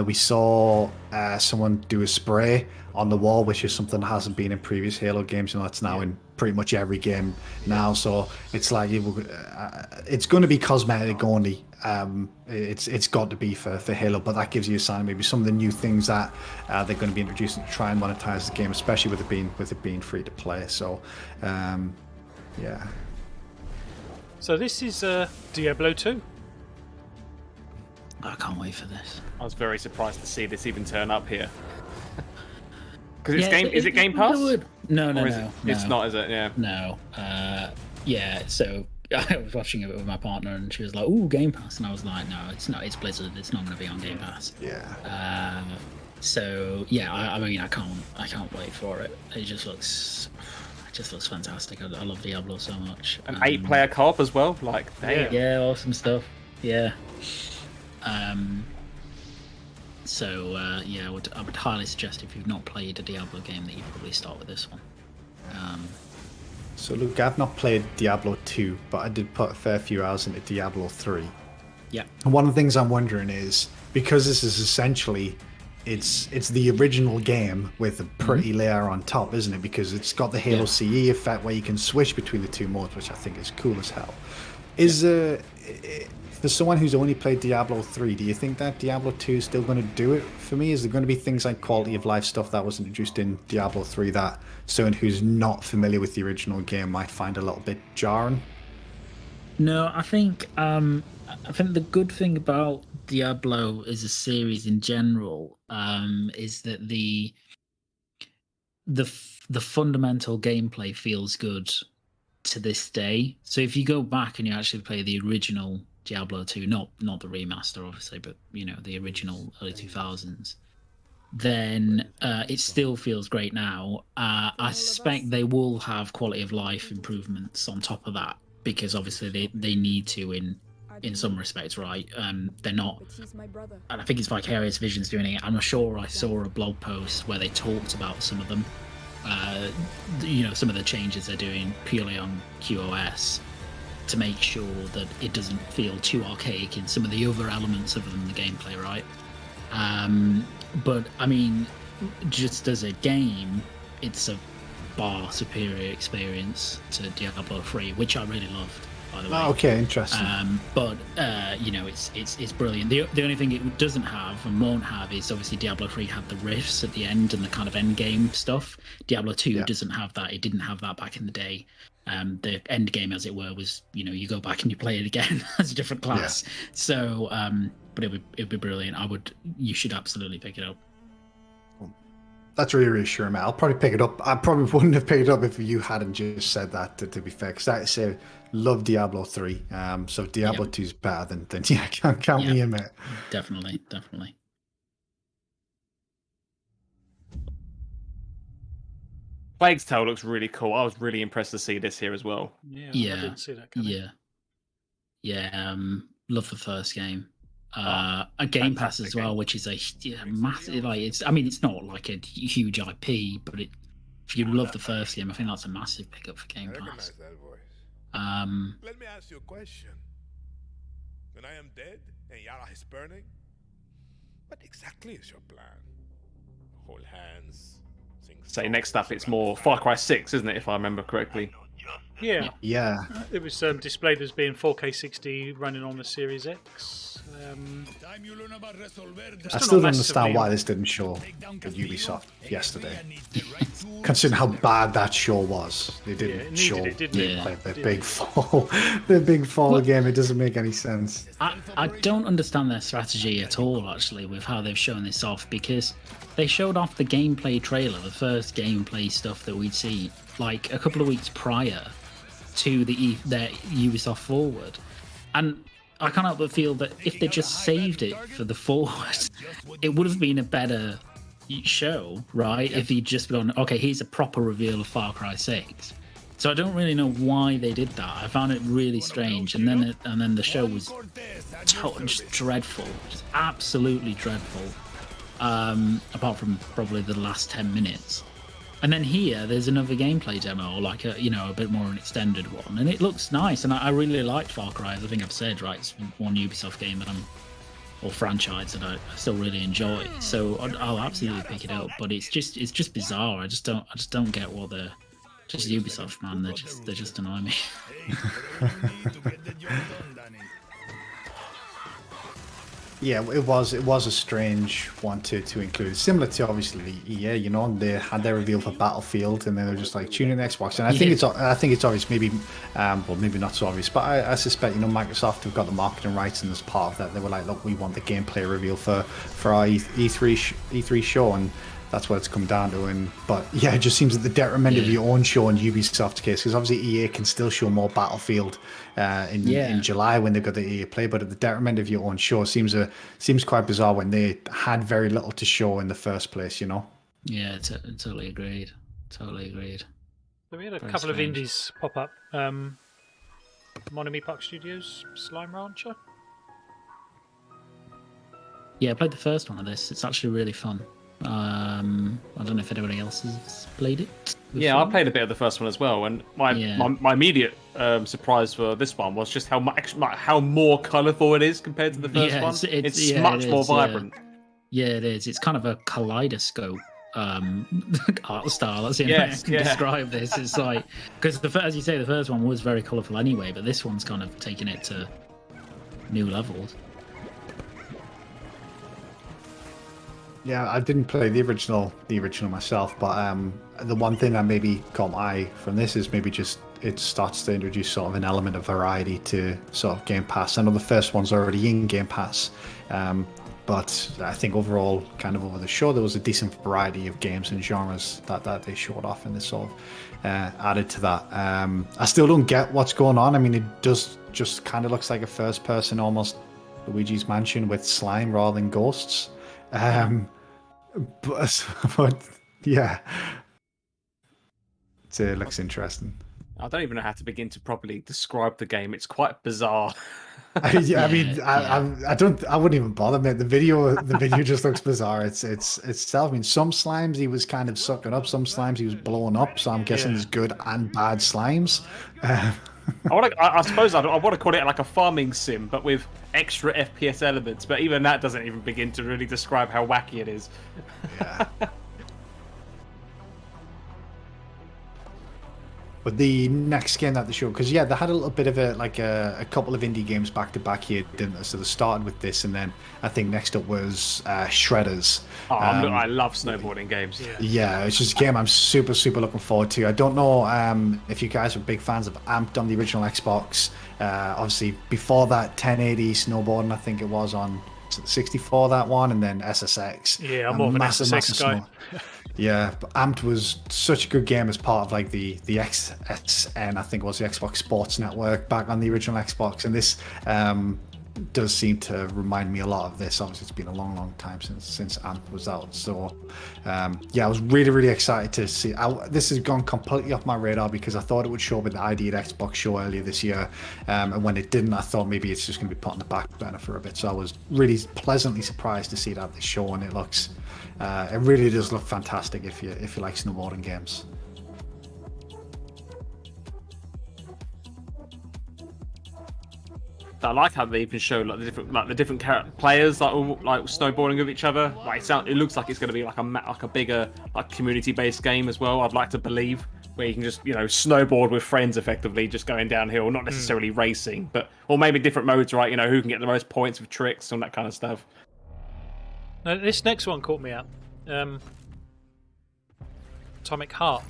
we saw someone do a spray on the wall, which is something that hasn't been in previous Halo games. It's now in pretty much every game now. So it's like it's going to be cosmetic only. It's got to be for Halo, but that gives you a sign of maybe some of the new things that they're going to be introducing to try and monetize the game, especially with it being free to play. So yeah. So this is Diablo 2. I can't wait for this. I was very surprised to see this even turn up here. Because is it Game Pass? No. It's not, is it? Yeah. No. Yeah. So I was watching it with my partner, and she was like, "Ooh, Game Pass," and I was like, "No, it's not. It's Blizzard. It's not going to be on Game Pass." Yeah. So yeah, I mean, I can't wait for it. It just looks fantastic. I love Diablo so much. An 8-player co-op as well. Like, damn. Yeah, awesome stuff. Yeah. So yeah, I would highly suggest if you've not played a Diablo game that you probably start with this one. So Luke, I've not played Diablo 2, but I did put a fair few hours into Diablo 3. Yeah. And one of the things I'm wondering is, because this is essentially it's the original game with a pretty layer on top, isn't it? Because it's got the Halo CE effect where you can switch between the two modes, which I think is cool as hell. For someone who's only played Diablo 3, do you think that Diablo 2 is still going to do it for me? Is there going to be things like quality of life stuff that was introduced in Diablo 3 that someone who's not familiar with the original game might find a little bit jarring? No, I think the good thing about Diablo as a series in general is that the fundamental gameplay feels good to this day. So if you go back and you actually play the original Diablo 2, not the remaster obviously, but the original early 2000s, then it still feels great now. I suspect they will have quality of life improvements on top of that, because obviously they need to in some respects, right? They're not, and I think it's Vicarious Visions doing it. I'm sure I saw a blog post where they talked about some of them. Some of the changes they're doing purely on QoS to make sure that it doesn't feel too archaic in some of the other elements other than the gameplay, right? But I mean, just as a game, it's a far superior experience to Diablo 3, which I really loved, by the way. Oh, okay, interesting. It's brilliant. The only thing it doesn't have and won't have is obviously Diablo 3 had the rifts at the end and the kind of end game stuff. Diablo 2 doesn't have that. It didn't have that back in the day. The end game, as it were, was you go back and you play it again as a different class. Yeah. So, but it'd be brilliant. You should absolutely pick it up. That's really reassuring, man. I'll probably pick it up. I probably wouldn't have picked it up if you hadn't just said that, to be fair. Because I say, love Diablo 3. So Diablo 2 is better than count me in, mate. Definitely. Plague's Tale looks really cool. I was really impressed to see this here as well. Yeah. I didn't see that coming. Yeah. Love the first game. A Game Pass as well, which is a massive. It's not like a huge IP, but if you love the first game, I think that's a massive pickup for Game Pass. Let me ask you a question. When I am dead and Yara is burning, what exactly is your plan? Hold hands. Say next up, it's more Far Cry 6, isn't it? If I remember correctly. Yeah. It was displayed as being 4K 60 running on the Series X. I still don't understand why this didn't show at Ubisoft yesterday. Considering how bad that show was, they didn't show the big fall game. It doesn't make any sense. I don't understand their strategy at all, actually, with how they've shown this off, because they showed off the gameplay trailer, the first gameplay stuff that we'd see, like a couple of weeks prior to their Ubisoft Forward, and I can't help but feel that if they just saved it for the Forward, it would have been a better show, right? If he'd just gone, okay, here's a proper reveal of Far Cry 6. So I don't really know why they did that. I found it really strange, and then the show was just dreadful, just absolutely dreadful. Apart from probably the last 10 minutes. And then here, there's another gameplay demo, like a bit more an extended one, and it looks nice. And I really liked Far Cry. As I think I've said, right, it's one Ubisoft game or franchise that I still really enjoy. So I'll absolutely pick it up. But it's just bizarre. I just don't get what they're just Ubisoft, man. They just annoy me. Yeah, it was a strange one to include. Similar to obviously EA, they had their reveal for Battlefield, and then they're just like tune in Xbox. And I think it's obvious, maybe, maybe not so obvious, but I suspect Microsoft have got the marketing rights, and as part of that, they were like, look, we want the gameplay reveal for our E3 show, and that's what it's come down to. But yeah, it just seems at the detriment of your own show in Ubisoft's case, because obviously EA can still show more Battlefield in July when they've got the EA Play, but at the detriment of your own show, seems quite bizarre when they had very little to show in the first place. Yeah, totally agreed. So we had a couple of indies pop up. Monami Park Studios, Slime Rancher. Yeah, I played the first one of this. It's actually really fun. I don't know if anybody else has played it before. Yeah, I played a bit of the first one as well, and my immediate surprise for this one was just how more colourful it is compared to the first one. It's much more vibrant. Yeah, it is. It's kind of a kaleidoscope art style. That's the only way I can describe this. It's like, because as you say, the first one was very colourful anyway, but this one's kind of taking it to new levels. Yeah, I didn't play the original myself, but the one thing that maybe caught my eye from this is maybe just it starts to introduce sort of an element of variety to sort of Game Pass. I know the first one's already in Game Pass, but I think overall, kind of over the show, there was a decent variety of games and genres that they showed off, and this sort of added to that. I still don't get what's going on. I mean, it does just kind of looks like a first person, almost Luigi's Mansion with slime rather than ghosts. But yeah, it looks interesting. I don't even know how to begin to properly describe the game. It's quite bizarre. I wouldn't even bother, mate. The video just looks bizarre. It's itself. I mean, some slimes he was kind of sucking up, some slimes he was blowing up. So I'm guessing there's good and bad slimes. I suppose I want to call it like a farming sim, but with extra FPS elements. But even that doesn't even begin to really describe how wacky it is. Yeah. But the next game that they showed, because they had a little bit of a couple of indie games back to back here, didn't they? So they started with this, and then I think next up was Shredders. I love snowboarding games. Yeah, it's just a game I'm super looking forward to. I don't know if you guys are big fans of Amped on the original Xbox. Obviously, before that, 1080 snowboarding, I think it was on 64, that one, and then SSX. Yeah, I'm more of an SSX guy. Yeah, but Amped was such a good game as part of like the XSN, I think it was the Xbox Sports Network back on the original Xbox, and this does seem to remind me a lot of this. Obviously, it's been a long time since Amped was out, so I was really excited to see. This has gone completely off my radar because I thought it would show up at the ID at Xbox show earlier this year, and when it didn't, I thought maybe it's just going to be put on the back burner for a bit. So I was really pleasantly surprised to see it at this show, and it looks. It really does look fantastic if you like snowboarding games. I like how they even show like the different players like snowboarding with each other. Like it looks like it's going to be like a bigger like community-based game as well. I'd like to believe where you can just snowboard with friends effectively, just going downhill, not necessarily racing, or maybe different modes, right? Who can get the most points with tricks and that kind of stuff. Now, this next one caught me out. Atomic Heart.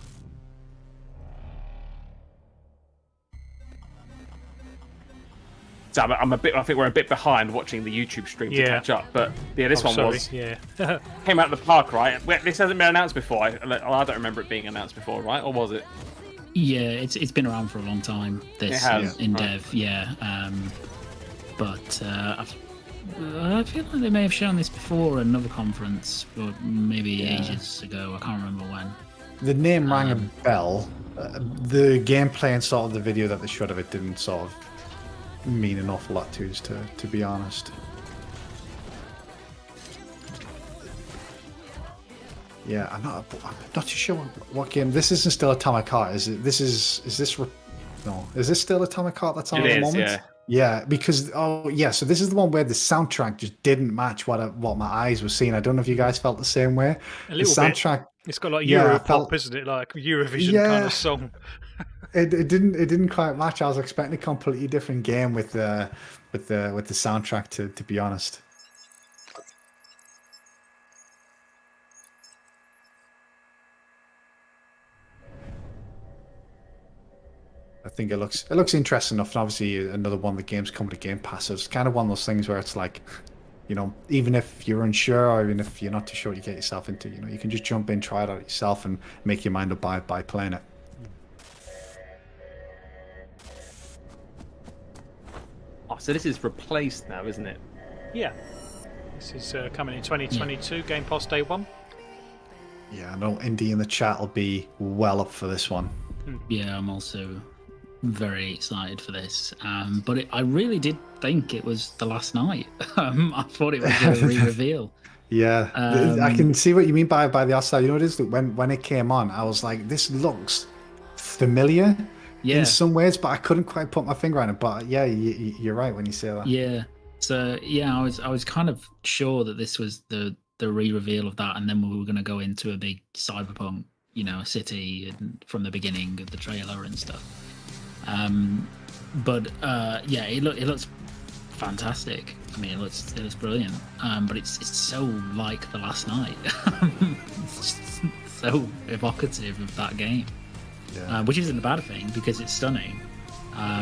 So I think we're a bit behind watching the YouTube stream to catch up. But this one was came out of the park, right? This hasn't been announced before. I don't remember it being announced before, right? Or was it? Yeah, it's been around for a long time. This in dev, but I feel like they may have shown this before at another conference, or maybe ages ago. I can't remember when. The name rang a bell. The gameplay and sort of the video that they showed of it didn't sort of mean an awful lot to us, to be honest. Yeah, I'm not too sure what game. This isn't still Atomic Heart, is it? Is this still Atomic Heart that's on at the moment? Yeah. Yeah, because so this is the one where the soundtrack just didn't match what my eyes were seeing. I don't know if you guys felt the same way. A little soundtrack, bit. It's got like Europop, isn't it? Like a Eurovision kind of song. It didn't quite match. I was expecting a completely different game with the soundtrack. To be honest. I think it looks interesting enough, and obviously another one of the games coming to Game Pass. So it's kind of one of those things where it's like, even if you're unsure or even if you're not too sure what you get yourself into, you can just jump in, try it out yourself, and make your mind up by playing it. Oh, so this is replaced now, isn't it? Yeah. This is coming in 2022, Game Pass Day 1. Yeah, I know Indy in the chat will be well up for this one. Yeah, I'm also very excited for this, but I really did think it was the last night. I thought it was a re-reveal. Yeah, I can see what you mean by the outside. You know what it is? When it came on, I was like, this looks familiar in some ways, but I couldn't quite put my finger on it. But yeah, you're right when you say that. Yeah, so yeah, I was kind of sure that this was the re-reveal of that, and then we were going to go into a big cyberpunk city and from the beginning of the trailer and stuff. It looks fantastic. I mean, it looks brilliant. But it's so like the last night. It's just so evocative of that game. which isn't a bad thing because it's stunning.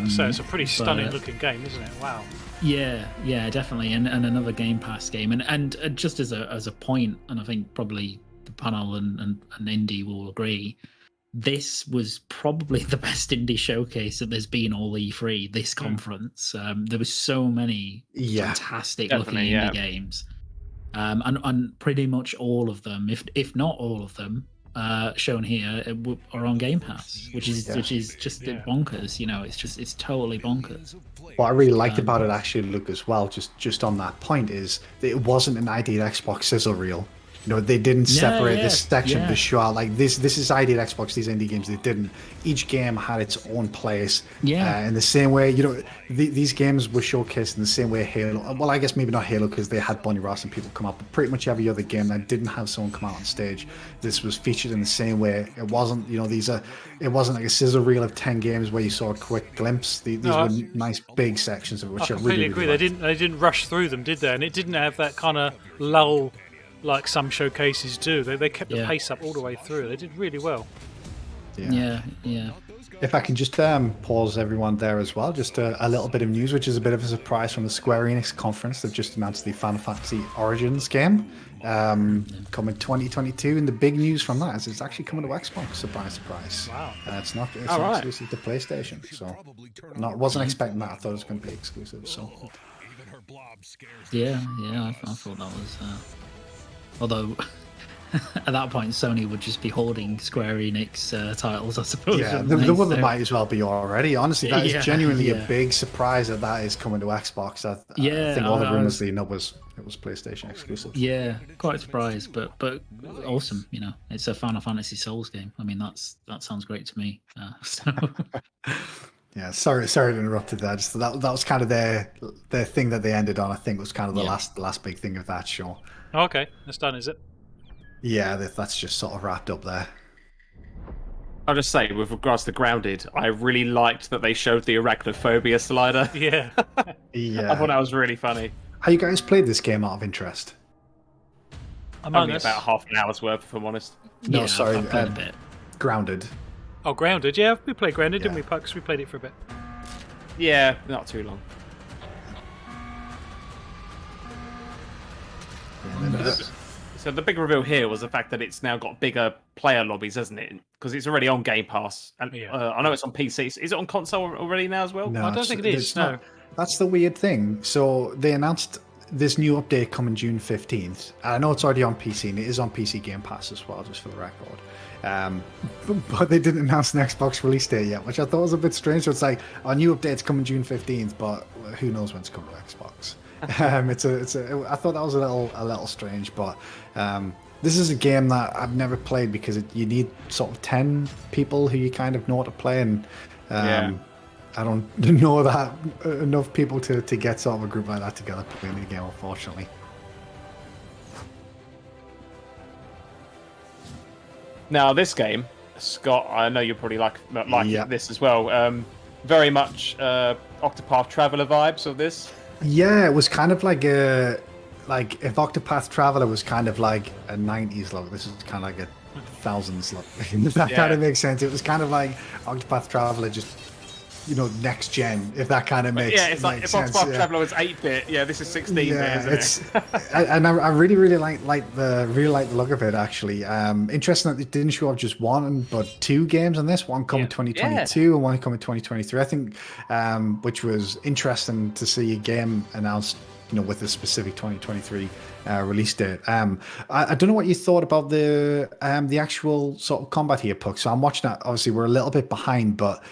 So it's a pretty stunning looking game, isn't it? Wow. Yeah, definitely, and another Game Pass game, and just as a point, and I think probably the panel and Indy will agree, this was probably the best indie showcase that there's been all E3 this conference. There was so many fantastic looking indie games, and pretty much all of them, if not all of them, shown here are on Game Pass, which is just bonkers. You know, it's totally bonkers. What I really liked about it, actually, Luke, as well, just on that point, is that it wasn't an ID at Xbox sizzle reel. You know, they didn't separate this section to show out, like, this is ID at Xbox, these indie games. They didn't. Each game had its own place. In the same way, you know, these games were showcased in the same way Halo. Well, I guess maybe not Halo because they had Bonnie Ross and people come out, but pretty much every other game that didn't have someone come out on stage, this was featured in the same way. It wasn't, you know, it wasn't like a sizzle reel of 10 games where you saw a quick glimpse. These were nice big sections of it, which I completely agree. They didn't rush through them, did they? And it didn't have that kind of lull like some showcases do. They kept the pace up all the way through. They did really well. Yeah. If I can just pause everyone there as well, just a little bit of news, which is a bit of a surprise from the Square Enix conference. They've just announced the Final Fantasy Origins game coming 2022, and the big news from that is it's actually coming to Xbox. Surprise! Wow! It's not exclusive to PlayStation, so wasn't expecting that. I thought it was going to be exclusive. So I thought that was. Although at that point, Sony would just be holding Square Enix titles, I suppose. Yeah, the one that might as well be already. Honestly, that is genuinely a big surprise that is coming to Xbox. I think all the rumors leading up was it was PlayStation exclusive. Yeah, quite surprised, but awesome. You know, it's a Final Fantasy Souls game. I mean, that sounds great to me. Yeah, sorry to interrupt you there. Just that was kind of their thing that they ended on. I think was kind of the last big thing of that show. Okay, that's done, is it? Yeah, that's just sort of wrapped up there. I'll just say, with regards to Grounded, I really liked that they showed the arachnophobia slider. Yeah. Yeah. I thought that was really funny. How you guys played this game out of interest? Only about half an hour's worth, if I'm honest. No, sorry, a bit. Grounded. Oh, Grounded, yeah, we played Grounded, didn't we, Pucks? We played it for a bit. Yeah, not too long. So the big reveal here was the fact that it's now got bigger player lobbies, hasn't it? Because it's already on Game Pass. And I know it's on PC. Is it on console already now as well? No, I don't think it is. No. That's the weird thing. So they announced this new update coming June 15th. And I know it's already on PC, and it is on PC Game Pass as well, just for the record. But they didn't announce an Xbox release date yet, which I thought was a bit strange. So it's like, our new update's coming June 15th, but who knows when it's coming to Xbox. I thought that was a little strange, but this is a game that I've never played because you need sort of 10 people who you kind of know how to play, and I don't know that enough people to get sort of a group like that together playing the game, unfortunately. Now this game, Scott, I know you probably like this as well. Very much Octopath Traveler vibes of this. Yeah, it was kind of like if Octopath Traveler was kind of like a 90s look, this is kind of like a 2000s look. If that kind of makes sense. It was kind of like Octopath Traveler, just, you know, next gen, if that kind of makes sense. Yeah, it's like if Octopath Traveler was 8-bit, this is 16-bit, isn't it? And I really like the look of it, actually. Interesting that they didn't show up just one, but two games on this. One coming 2022 and one coming 2023, I think, which was interesting to see a game announced, you know, with a specific 2023 release date. I don't know what you thought about the actual sort of combat here, Puck. So I'm watching that. Obviously, we're a little bit behind, but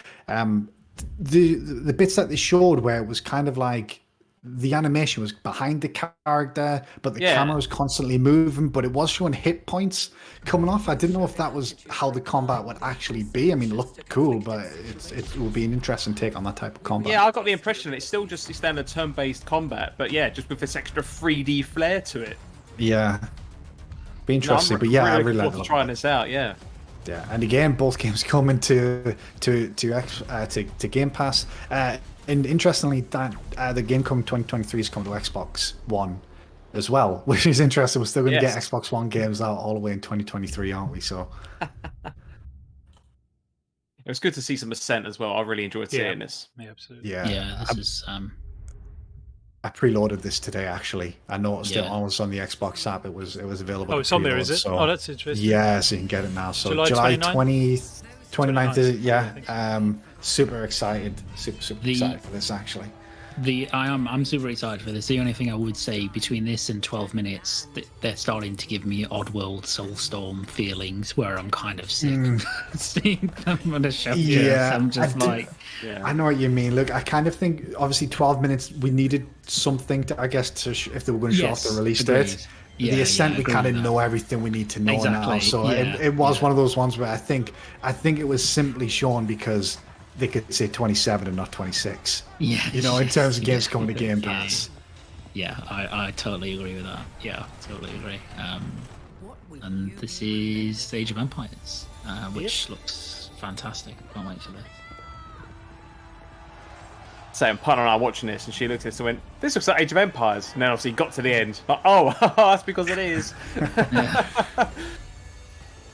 the bits that they showed where it was kind of like the animation was behind the character, but the camera was constantly moving, but it was showing hit points coming off. I didn't know if that was how the combat would actually be. I mean, it looked cool, but it will be an interesting take on that type of combat. Yeah, I got the impression it's still just the standard turn-based combat, but just with this extra 3D flair to it. Yeah, be interesting. But I really like trying this out. Yeah, and again, both games coming to Game Pass. And interestingly, that the game coming 2023 is coming to Xbox One as well, which is interesting. We're still going to get Xbox One games out all the way in 2023, aren't we? So It was good to see some Ascent as well. I really enjoyed seeing this. Yeah, absolutely. Yeah, this is I preloaded this today. Actually, I noticed it Yeah. almost on the Xbox app. It was available. Oh, to it's on there, preload, is it? So, Oh, that's interesting. Yeah, so you can get it now. So July July 29th? 29th is it? Yeah, Yeah. Super excited. Super excited for this actually. I'm super excited for this. The only thing I would say between this and 12 minutes, they're starting to give me Oddworld Soulstorm feelings where I'm kind of sick of seeing them on a show. Yeah, I'm just I know what you mean. Look, I kind of think obviously 12 minutes. We needed something to, I guess, if they were going to show off the release date. The Ascent, we kind of know everything we need to know now. So it was one of those ones where I think it was simply shown because they could say 27 and not 26. Yeah. You know, in terms of games coming to Game Pass. Yeah, I totally agree with that. Yeah, totally agree. And this is Age of Empires, which looks fantastic. Can't wait for this. So, partner and I were watching this, and she looked at this and went, "This looks like Age of Empires." And then obviously got to the end, like, "Oh, that's because it is."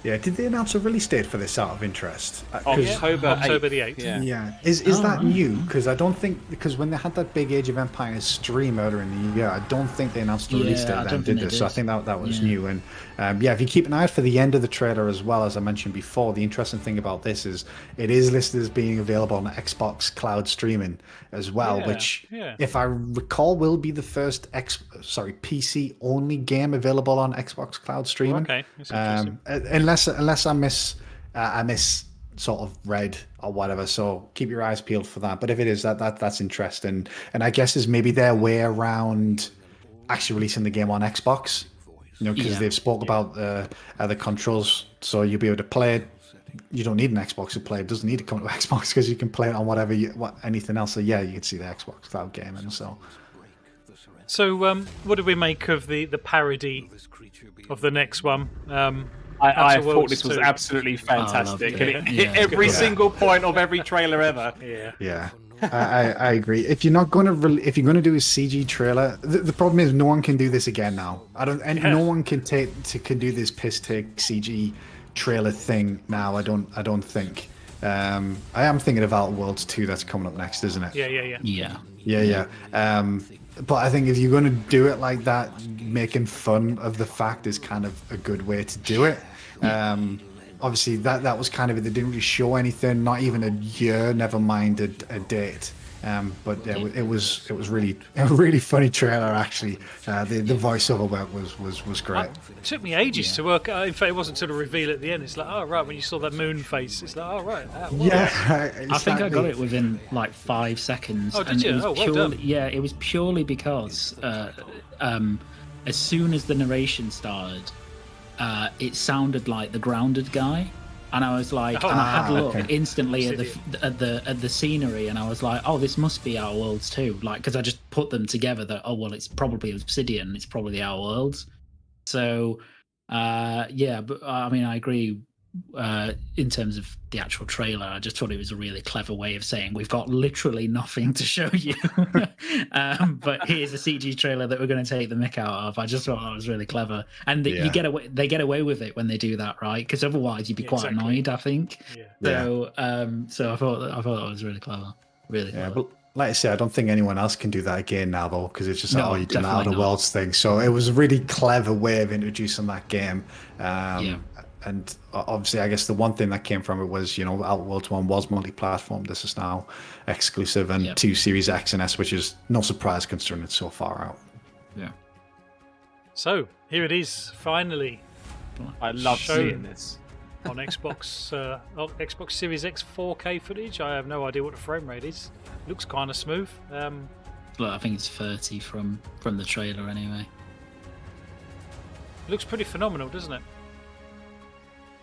Yeah, did they announce a release date for this out of interest? October the 8th. Yeah. Is that new? Because I don't think, because when they had that big Age of Empires stream earlier in the year, I don't think they announced the release date then, did they? So I think that was new. And if you keep an eye out for the end of the trailer as well, as I mentioned before, the interesting thing about this is it is listed as being available on Xbox Cloud streaming as well, which, if I recall, will be the first PC only game available on Xbox Cloud streaming. Okay, that's interesting. Unless I miss sort of read or whatever, so keep your eyes peeled for that. But if it is, that's interesting, and I guess is maybe their way around actually releasing the game on Xbox, you know, because they've spoke about the controls, so you'll be able to play it. You don't need an Xbox to play it. Doesn't need to come to Xbox because you can play it on anything else. So yeah, you can see the Xbox Cloud gaming. So what did we make of the parody of the next one? I thought this was absolutely fantastic. And it hit every single point of every trailer ever. Yeah. I agree. If you're not going to if you're going to do a CG trailer, the problem is no one can do this again now. No one can do this piss take CG trailer thing now. I don't think. I am thinking of Outer Worlds 2 that's coming up next, isn't it? Yeah. But I think if you're going to do it like that, making fun of the fact is kind of a good way to do it. Obviously, that was kind of it. They didn't really show anything, not even a year, never mind a date. But yeah, it was really a really funny trailer actually. The voiceover work was great. It took me ages to work. In fact, it wasn't until the reveal at the end. It's like, oh right, when you saw that moon face, it's like, oh right. Exactly. I think I got it within like 5 seconds. Oh, did you? It was well done. Yeah, it was purely because as soon as the narration started, it sounded like the Grounded guy. And I was like, and I had a look instantly at the scenery, and I was like, oh, this must be Outer Worlds 2, like, because I just put them together. That it's probably Obsidian, it's probably the Outer Worlds. So, but I mean, I agree. In terms of the actual trailer, I just thought it was a really clever way of saying we've got literally nothing to show you, but here's a CG trailer that we're going to take the mick out of. I just thought that was really clever, and they get away with it when they do that, right? Because otherwise you'd be quite annoyed, I think. So I thought that was really clever, really clever. But like I said, I don't think anyone else can do that again now, though, because it's just you do an Outer Worlds thing. So it was a really clever way of introducing that game. And obviously, I guess the one thing that came from it was, Outer Worlds 1 was multi-platform. This is now exclusive and 2 Series X and S, which is no surprise considering it's so far out. Yeah. So here it is, finally. I love seeing this on Xbox Series X 4K footage. I have no idea what the frame rate is. Looks kind of smooth. Look, I think it's 30 from the trailer anyway. Looks pretty phenomenal, doesn't it?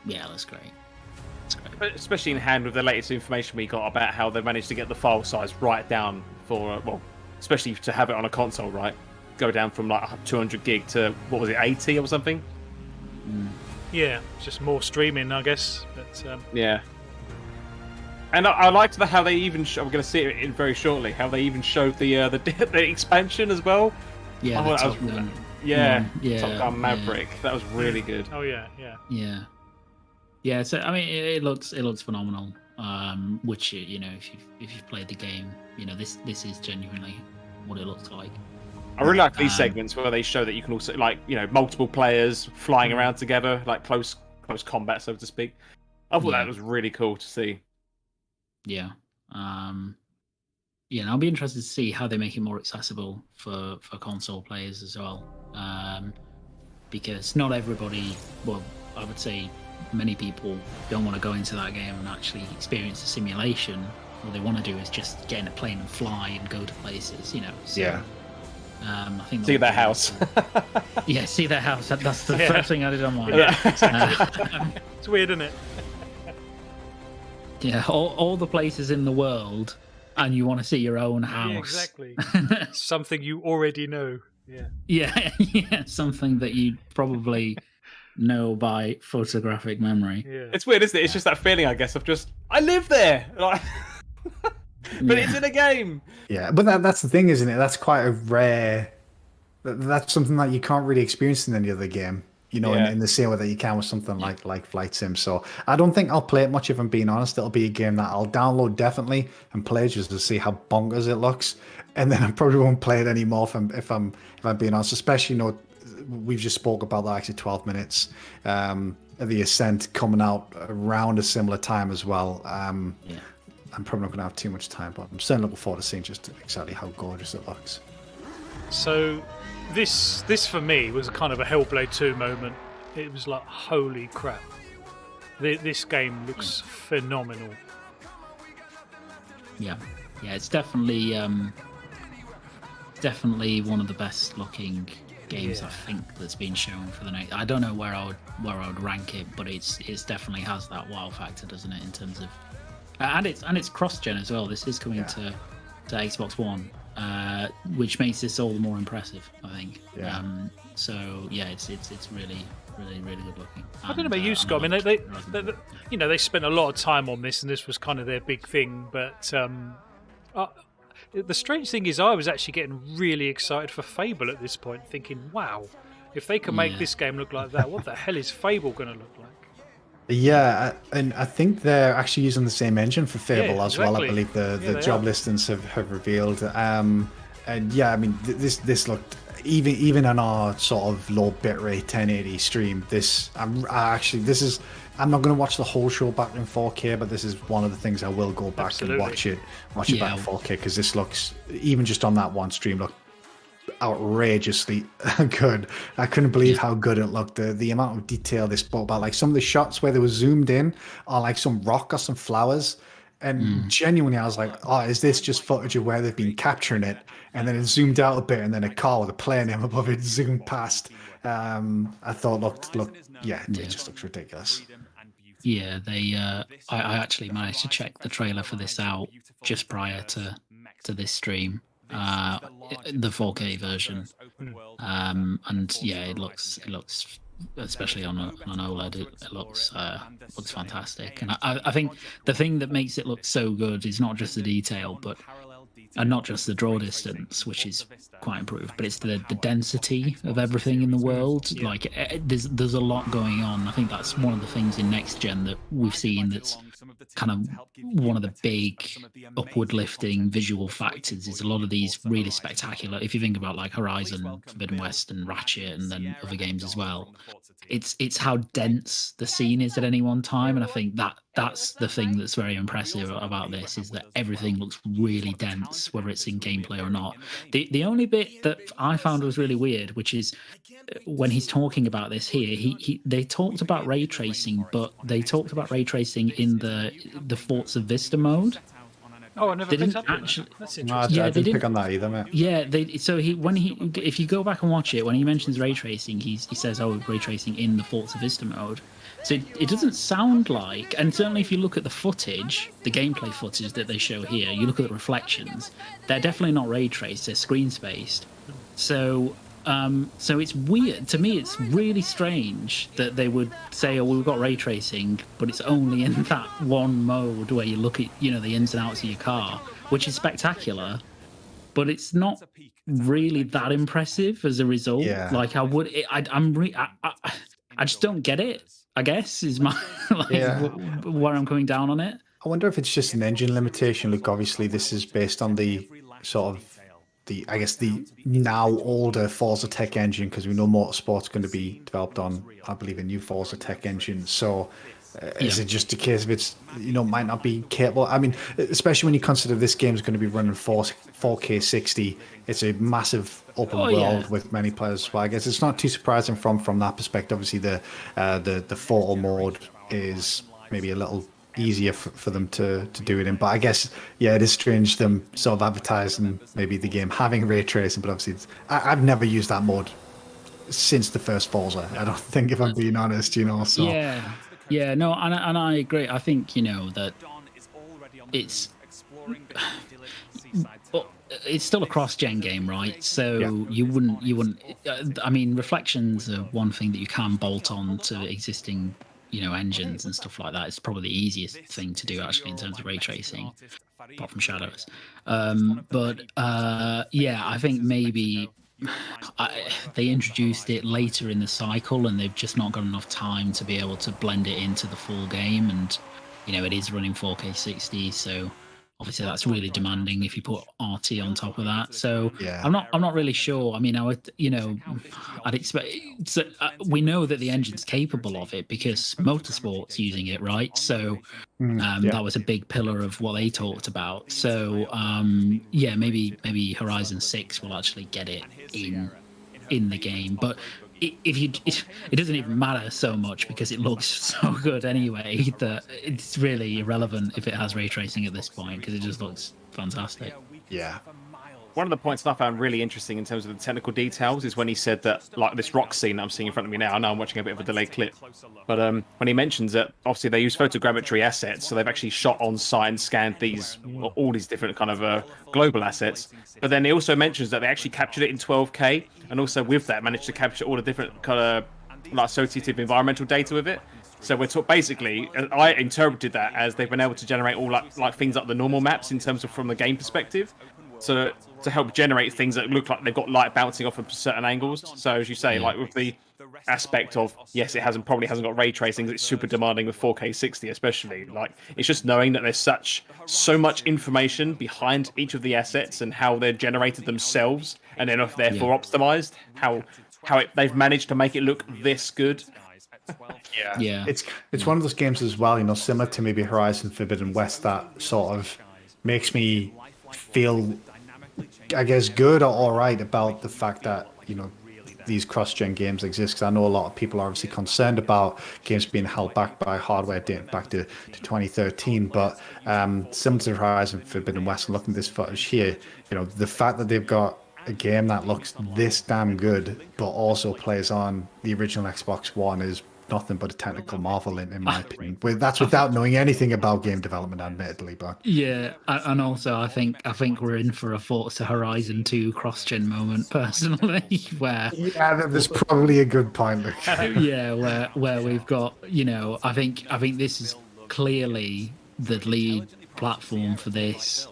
Yeah, that's great. But especially in hand with the latest information we got about how they managed to get the file size right down for, especially to have it on a console, right? Go down from like 200 gig to, 80 or something? Yeah, just more streaming, I guess. But, yeah. And I liked how they even, we're going to see it in very shortly, how they even showed the expansion as well. Yeah, Top Gun Maverick. That was really good. Oh, yeah. Yeah. So I mean, it looks phenomenal. which if you've played the game, this is genuinely what it looks like. I really like these segments where they show that you can also multiple players flying around together, like close combat, so to speak. I thought that was really cool to see. Yeah. And I'll be interested to see how they make it more accessible for console players as well. Because not everybody, well, I would say many people don't want to go into that game and actually experience the simulation. What they want to do is just get in a plane and fly and go to places, So, yeah. I think see their house. Yeah, see their house. That's the first thing I did on mine. It's weird, isn't it? Yeah, all the places in the world, and you want to see your own house. Yeah, exactly. Something you already know. Yeah, something that you probably know by photographic memory. Yeah. It's weird, isn't it? It's just that feeling, I guess, of just I live there, but it's in a game. Yeah, but that's the thing, isn't it? That's quite a rare. That's something that you can't really experience in any other game. In the same way that you can with something like Flight Sim. So I don't think I'll play it much, if I'm being honest. It'll be a game that I'll download definitely and play just to see how bonkers it looks, and then I probably won't play it anymore if I'm being honest. Especially, we've just spoke about that actually 12 minutes. The Ascent coming out around a similar time as well. I'm probably not going to have too much time, but I'm certainly looking forward to seeing just exactly how gorgeous it looks. So this for me was a kind of a Hellblade 2 moment. It was like, holy crap. This game looks phenomenal. Yeah, it's definitely one of the best looking games I think that's been shown for the night. I don't know where I would rank it, but it's definitely has that wow factor, doesn't it? In terms of and it's cross-gen as well. This is coming to Xbox One, which makes this all the more impressive, I think. Yeah. So yeah, it's really good looking. I don't know about you, Scott. I mean, they spent a lot of time on this, and this was kind of their big thing. But the strange thing is, I was actually getting really excited for Fable at this point, thinking, "Wow, if they can make this game look like that, what the hell is Fable going to look like?" Yeah, and I think they're actually using the same engine for Fable as well. I believe the job listings have revealed. And yeah, I mean, this looked even on our sort of low bitrate 1080 stream. I'm not going to watch the whole show back in 4K, but this is one of the things I will go back and watch it back in 4K, because this looks, even just on that one stream, looked outrageously good. I couldn't believe how good it looked. The amount of detail they spoke about, like some of the shots where they were zoomed in on like some rock or some flowers, and genuinely I was like, oh, is this just footage of where they've been capturing it? And then it zoomed out a bit, and then a car with a plane name above it zoomed past. I thought it just looks ridiculous. Yeah, I actually managed to check the trailer for this out just prior to this stream. The 4K version, and yeah, it looks, especially on an OLED, it looks fantastic. And I think the thing that makes it look so good is not just the detail, and not just the draw distance, which is quite improved, but it's the density of everything in the world. Yeah. Like there's a lot going on. I think that's one of the things in next gen that we've seen that's kind of one of the big upward lifting visual factors, is a lot of these really spectacular, if you think about like Horizon Forbidden West and Ratchet and then other games as well, it's how dense the scene is at any one time. And I think that's the thing that's very impressive about this, is that everything looks really dense, whether it's in gameplay or not. The only bit that I found was really weird, which is when he's talking about this here, they talked about ray tracing, but they talked about ray tracing in the Forza Vista mode. Oh, I never picked up on that. That's interesting. I didn't pick on that either, mate. Yeah, if you go back and watch it, when he mentions ray tracing, he says, "Oh, ray tracing in the Forza Vista mode." So it doesn't sound like, and certainly if you look at the footage, the gameplay footage that they show here, you look at the reflections, they're definitely not ray traced; they're screen spaced. So it's weird to me. It's really strange that they would say, "Oh, we've got ray tracing," but it's only in that one mode where you look at the ins and outs of your car, which is spectacular, but it's not really that impressive as a result. Yeah. Like I just don't get it, I guess, is my where I'm coming down on it. I wonder if it's just an engine limitation. Look, obviously this is based on the sort of I guess the now older Forza Tech engine, because we know Motorsport's going to be developed on, I believe, a new Forza Tech engine. So is it just a case of it's, might not be capable? I mean, especially when you consider this game is going to be running 4K 60. It's a massive open world with many players as well. I guess it's not too surprising from that perspective. Obviously, the photo mode is maybe a little easier for them to do it in, but I guess it is strange them sort of advertising maybe the game having ray tracing, but obviously I've never used that mode since the first Forza. I don't think, if I'm being honest, so no, and I agree. I think that it's still a cross-gen game, right? So you wouldn't I mean, reflections are one thing that you can bolt on to existing engines and stuff like that. It's probably the easiest thing to do actually in terms of ray tracing, apart from shadows. But I think maybe they introduced it later in the cycle and they've just not got enough time to be able to blend it into the full game. And it is running 4K 60, so obviously that's really demanding if you put RT on top of that. So I'm not really sure. I mean, I'd expect. So, we know that the engine's capable of it because Motorsport's using it, right? So that was a big pillar of what they talked about. So maybe Horizon 6 will actually get it in the game, but it doesn't even matter so much because it looks so good anyway that it's really irrelevant if it has ray tracing at this point because it just looks fantastic. One of the points that I found really interesting in terms of the technical details is when he said that, like this rock scene that I'm seeing in front of me now, I know I'm watching a bit of a delayed clip, but when he mentions that obviously they use photogrammetry assets, so they've actually shot on site and scanned all these different kind of global assets, but then he also mentions that they actually captured it in 12K, and also with that managed to capture all the different kind of like associative environmental data with it. So we're basically, I interpreted that as they've been able to generate all like things like the normal maps in terms of from the game perspective. So to help generate things that look like they've got light bouncing off of certain angles. So as you say, like with the aspect of, yes, it probably hasn't got ray tracing, it's super demanding with 4K 60 especially. Like it's just knowing that there's so much information behind each of the assets and how they're generated themselves, and then therefore optimized, how they've managed to make it look this good. It's one of those games as well, similar to maybe Horizon Forbidden West, that sort of makes me feel, I guess, good or all right about the fact that these cross-gen games exist, because I know a lot of people are obviously concerned about games being held back by hardware dating back to 2013, but similar to Horizon Forbidden West, and looking at this footage here, the fact that they've got a game that looks this damn good but also plays on the original Xbox One is nothing but a technical marvel in my opinion. That's without knowing anything about game development, admittedly. But and also I think we're in for a Forza Horizon 2 cross-gen moment personally, where there's probably a good point. where we've got I think this is clearly the lead platform for this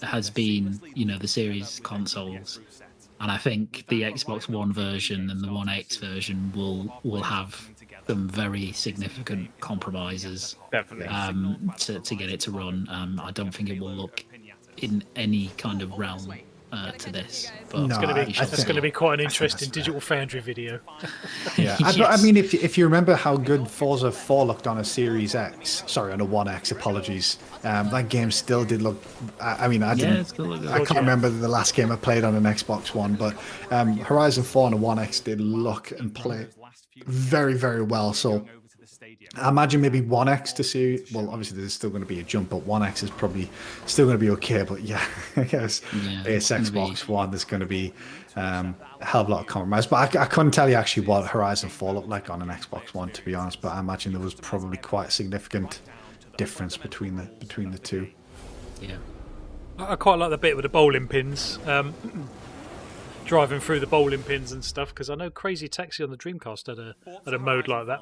has been the series consoles. And I think the Xbox One version and the One X version will have some very significant compromises to get it to run. I don't think it will look in any kind of realm to this. But it's going to be quite an interesting Digital Foundry video. I mean, if you remember how good Forza 4 looked on a Series X, sorry, on a One X, apologies, that game still did look. I mean, I can't remember the last game I played on an Xbox One, but Horizon 4 on a One X did look and play very, very well. So I imagine maybe 1X to see. Well, obviously there's still going to be a jump, but 1X is probably still going to be okay. But I guess it's Xbox One. There's going to be a hell of a lot of compromise. But I couldn't tell you actually what Horizon 4 looked like on an Xbox One, to be honest. But I imagine there was probably quite a significant difference between the two. Yeah, I quite like the bit with the bowling pins. Driving through the bowling pins and stuff, because I know Crazy Taxi on the Dreamcast had a mode like that.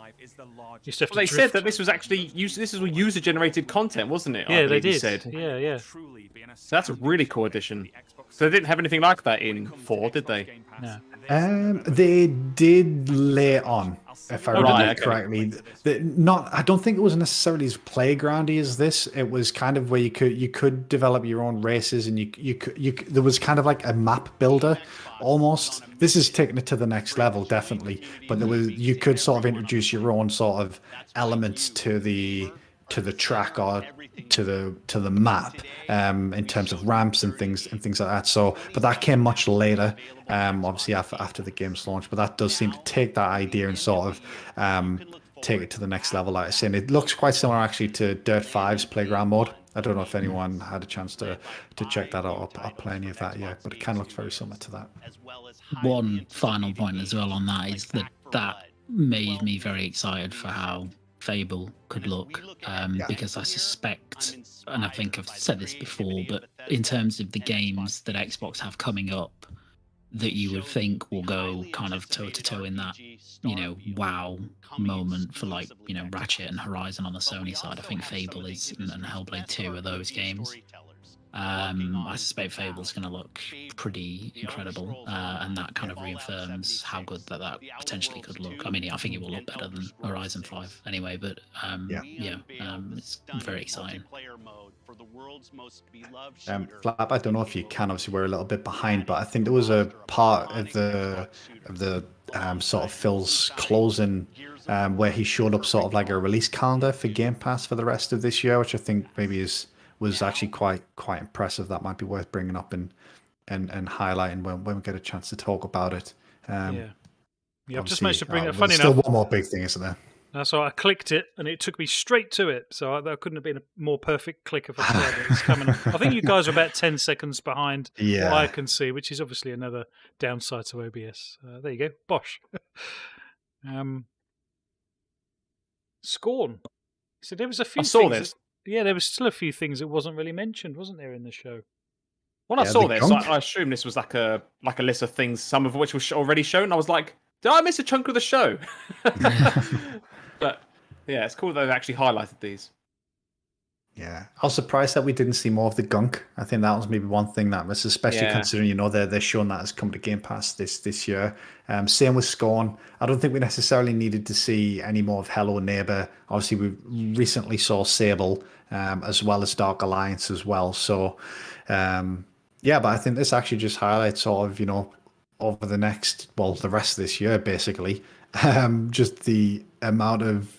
They said that this was actually user-generated content, wasn't it? Yeah, they did. Said. Yeah. So that's a really cool addition. So they didn't have anything like that in 4, did they? No. They did lay on, if I remember correctly. I don't think it was necessarily as playgroundy as this. It was kind of where you could develop your own races, and there was kind of like a map builder almost. This is taking it to the next level, definitely. But you could sort of introduce your own sort of elements to the track or to the map in terms of ramps and things like that. So, but that came much later, obviously after the game's launch. But that does seem to take that idea and sort of take it to the next level. Like I said, it looks quite similar actually to Dirt 5's playground mode. I don't know if anyone had a chance to check that out or play any of that yet, but it kind of looks very similar to that. One final point as well on that is that made me very excited for how Fable could look, because I suspect, and I think I've said this before, but in terms of the games that Xbox have coming up that you would think will go kind of toe to toe in that, wow moment for like, Ratchet and Horizon on the Sony side, I think Fable is, and Hellblade 2 are those games. I suspect Fable's going to look pretty incredible, and that kind of reaffirms how good that potentially could look. I mean, I think it will look better than Horizon 5 anyway, but it's very exciting. Flap, I don't know if you can, obviously we're a little bit behind, but I think there was a part of the sort of Phil's closing where he showed up sort of like a release calendar for Game Pass for the rest of this year, which I think maybe was actually quite impressive. That might be worth bringing up and highlighting when we get a chance to talk about it. I've just managed to bring it. Funny still enough, one more big thing, isn't there? So I clicked it, and it took me straight to it. So that couldn't have been a more perfect click if I tried it. It's coming up. I think you guys are about 10 seconds behind what I can see, which is obviously another downside to OBS. There you go, bosh. Scorn. So there was a few. I saw this. Yeah, there was still a few things that wasn't really mentioned, wasn't there, in the show? When I saw this, I assumed this was like a list of things, some of which was already shown. I was like, did I miss a chunk of the show? But yeah, it's cool that they've actually highlighted these. Yeah, I was surprised that we didn't see more of the gunk. I think that was maybe one thing that was, especially considering they're showing that has come to Game Pass this year. Same with Scorn. I don't think we necessarily needed to see any more of Hello Neighbor. Obviously, we recently saw Sable, as well as Dark Alliance as well. So, but I think this actually just highlights sort of over the the rest of this year basically, just the amount of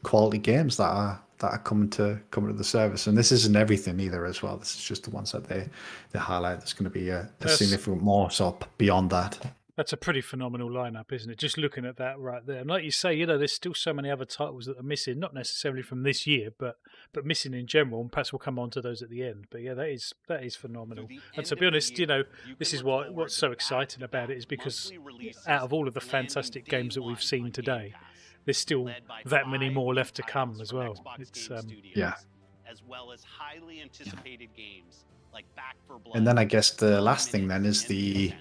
quality games that are coming to the service. And this isn't everything either as well. This is just the ones that they highlight. There's going to be a significant more sort of beyond that. That's a pretty phenomenal lineup, isn't it? Just looking at that right there. And like you say, there's still so many other titles that are missing, not necessarily from this year, but missing in general. And perhaps we'll come on to those at the end. But yeah, that is phenomenal. And to be honest, this is what's so exciting about it, is because out of all of the fantastic games that we've seen today, there's still that many more left to come as well. It's as well as highly anticipated games like Back 4 Blood. And then I guess the last thing then is the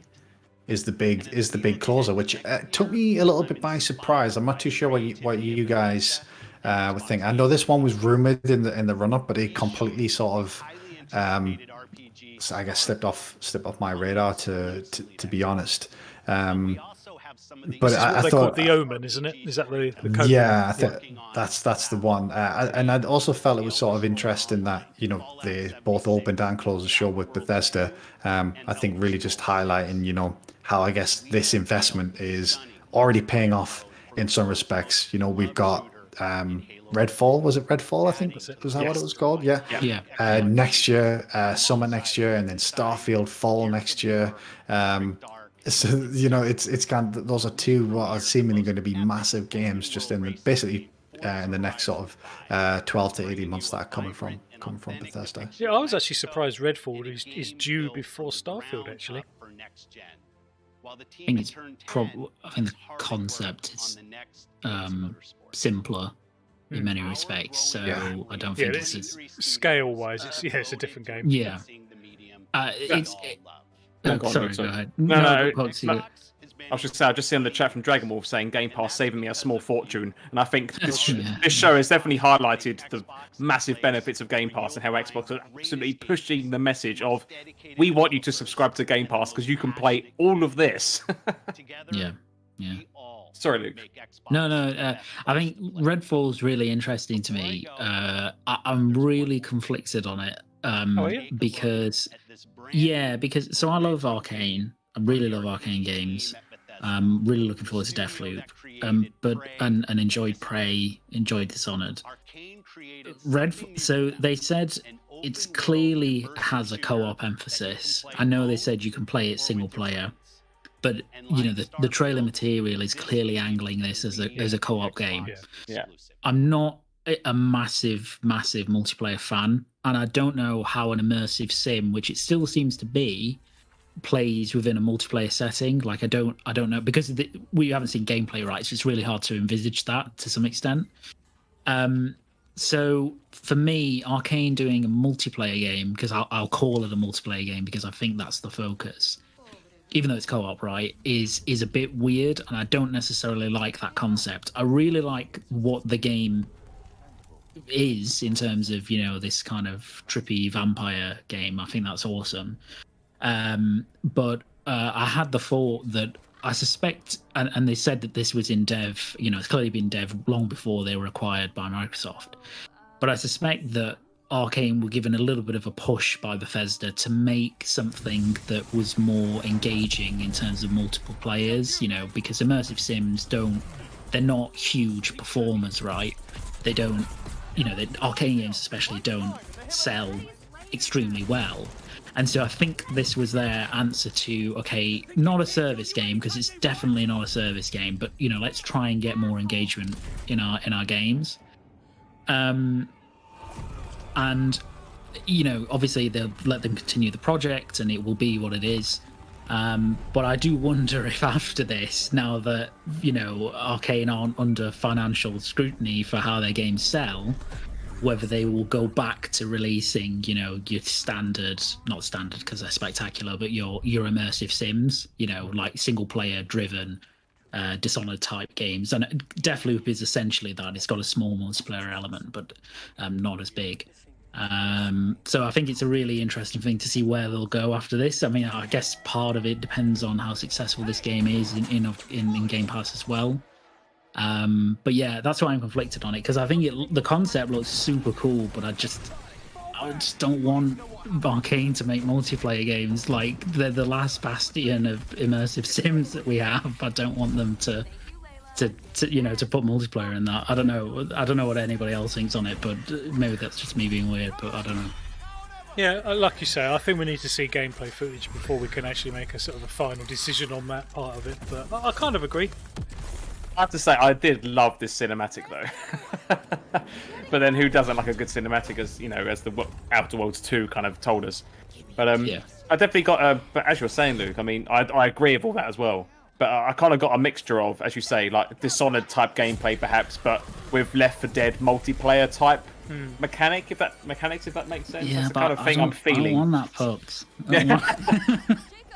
big closer, which took me a little bit by surprise. I'm not too sure what you guys would think. I know this one was rumored in the run up, but it completely sort of I guess slipped off my radar to be honest. But I thought the Omen, isn't it? Is that the code? Yeah, I think that's the one. And I also felt it was sort of interesting that they both opened and closed the show with Bethesda. I think really just highlighting how I guess this investment is already paying off in some respects. We've got Redfall. Was it Redfall? I think was that what it was called? Yeah. Next year, summer next year, and then Starfield fall next year. So it's kind of, those are two what are seemingly going to be massive games just in the next sort of 12 to 18 months that are coming from Bethesda. Yeah, I was actually surprised Redfall is due before Starfield actually. I think the concept is simpler in many respects, so I don't think it's as scale wise. It's a different game. Yeah, sorry, go ahead. No. I was just saying, I just see on the chat from Dragon Wolf saying Game Pass saving me a small fortune, and I think this Yeah. this show has definitely highlighted the massive benefits of Game Pass and how Xbox are absolutely pushing the message of we want you to subscribe to Game Pass because you can play all of this. Yeah. Yeah. Sorry, Luke. No. I think Redfall's really interesting to me. I'm really conflicted on it because so I love Arcane. I really love Arcane games. Really looking forward to Deathloop. And enjoyed Prey, enjoyed Dishonored. So they said it's clearly has a co-op emphasis. I know they said you can play it single player. But the trailer material is clearly angling this as a co-op game. Yeah. I'm not a massive multiplayer fan, and I don't know how an immersive sim, which it still seems to be, plays within a multiplayer setting. Like I don't know, because we haven't seen gameplay, right? So it's really hard to envisage that to some extent. So for me, Arcane doing a multiplayer game, because I'll call it a multiplayer game because I think that's the focus, even though it's co-op, right, is a bit weird, and I don't necessarily like that concept. I really like what the game is in terms of, this kind of trippy vampire game. I think that's awesome. But I had the thought that I suspect, and they said that this was in dev, it's clearly been dev long before they were acquired by Microsoft. But I suspect that Arcane were given a little bit of a push by Bethesda to make something that was more engaging in terms of multiple players, because immersive sims they're not huge performers, right? They don't, Arcane games especially don't sell extremely well. And so I think this was their answer to, okay, not a service game, because it's definitely not a service game, but, let's try and get more engagement in our games. And, obviously they'll let them continue the project and it will be what it is. But I do wonder if after this, now that, Arcane aren't under financial scrutiny for how their games sell, whether they will go back to releasing, your standard, not standard because they're spectacular, but your immersive sims, like single player driven, Dishonored type games. And Deathloop is essentially that. It's got a small multiplayer element, but not as big. So I think it's a really interesting thing to see where they'll go after this. I mean, I guess part of it depends on how successful this game is in Game Pass as well. But yeah, that's why I'm conflicted on it, because I think the concept looks super cool, but I just don't want Arcane to make multiplayer games. Like, they're the last bastion of immersive sims that we have. I don't want them to put multiplayer in that. I don't know what anybody else thinks on it, but maybe that's just me being weird, but I don't know. Yeah, like you say, I think we need to see gameplay footage before we can actually make a sort of a final decision on that part of it, but I kind of agree. I have to say, I did love this cinematic though. But then who doesn't like a good cinematic, as the Outer Worlds 2 kind of told us. But yeah. I definitely got but as you were saying, Luke, I mean, I agree with all that as well. But I kind of got a mixture of, as you say, like Dishonored type gameplay perhaps, but with Left 4 Dead multiplayer type mechanics, if that makes sense. Yeah, that's the kind of thing I'm feeling. I don't want that, folks.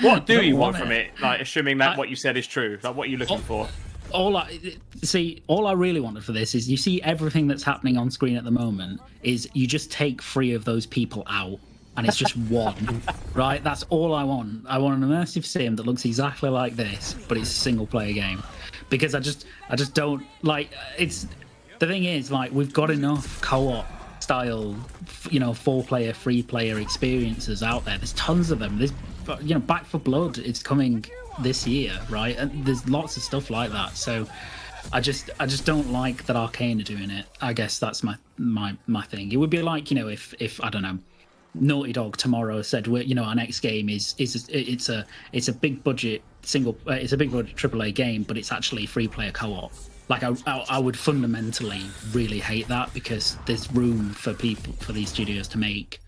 What do you want from it? Like, assuming that what you said is true, like what are you looking for? All I really wanted for this is, you see everything that's happening on screen at the moment is you just take 3 of those people out and it's just one, right? That's all I want. I want an immersive sim that looks exactly like this, but it's a single player game, because I just don't like it's. The thing is, like, we've got enough co-op style, 4-player, 3-player experiences out there. There's tons of them. There's, Back 4 Blood is coming this year, right? And there's lots of stuff like that. So I just don't like that Arcane are doing it. I guess that's my thing. It would be like, if I don't know, Naughty Dog tomorrow said, our next game is it's a big budget AAA game, but it's actually 3-player co-op. Like, I would fundamentally really hate that, because there's room for these studios to make,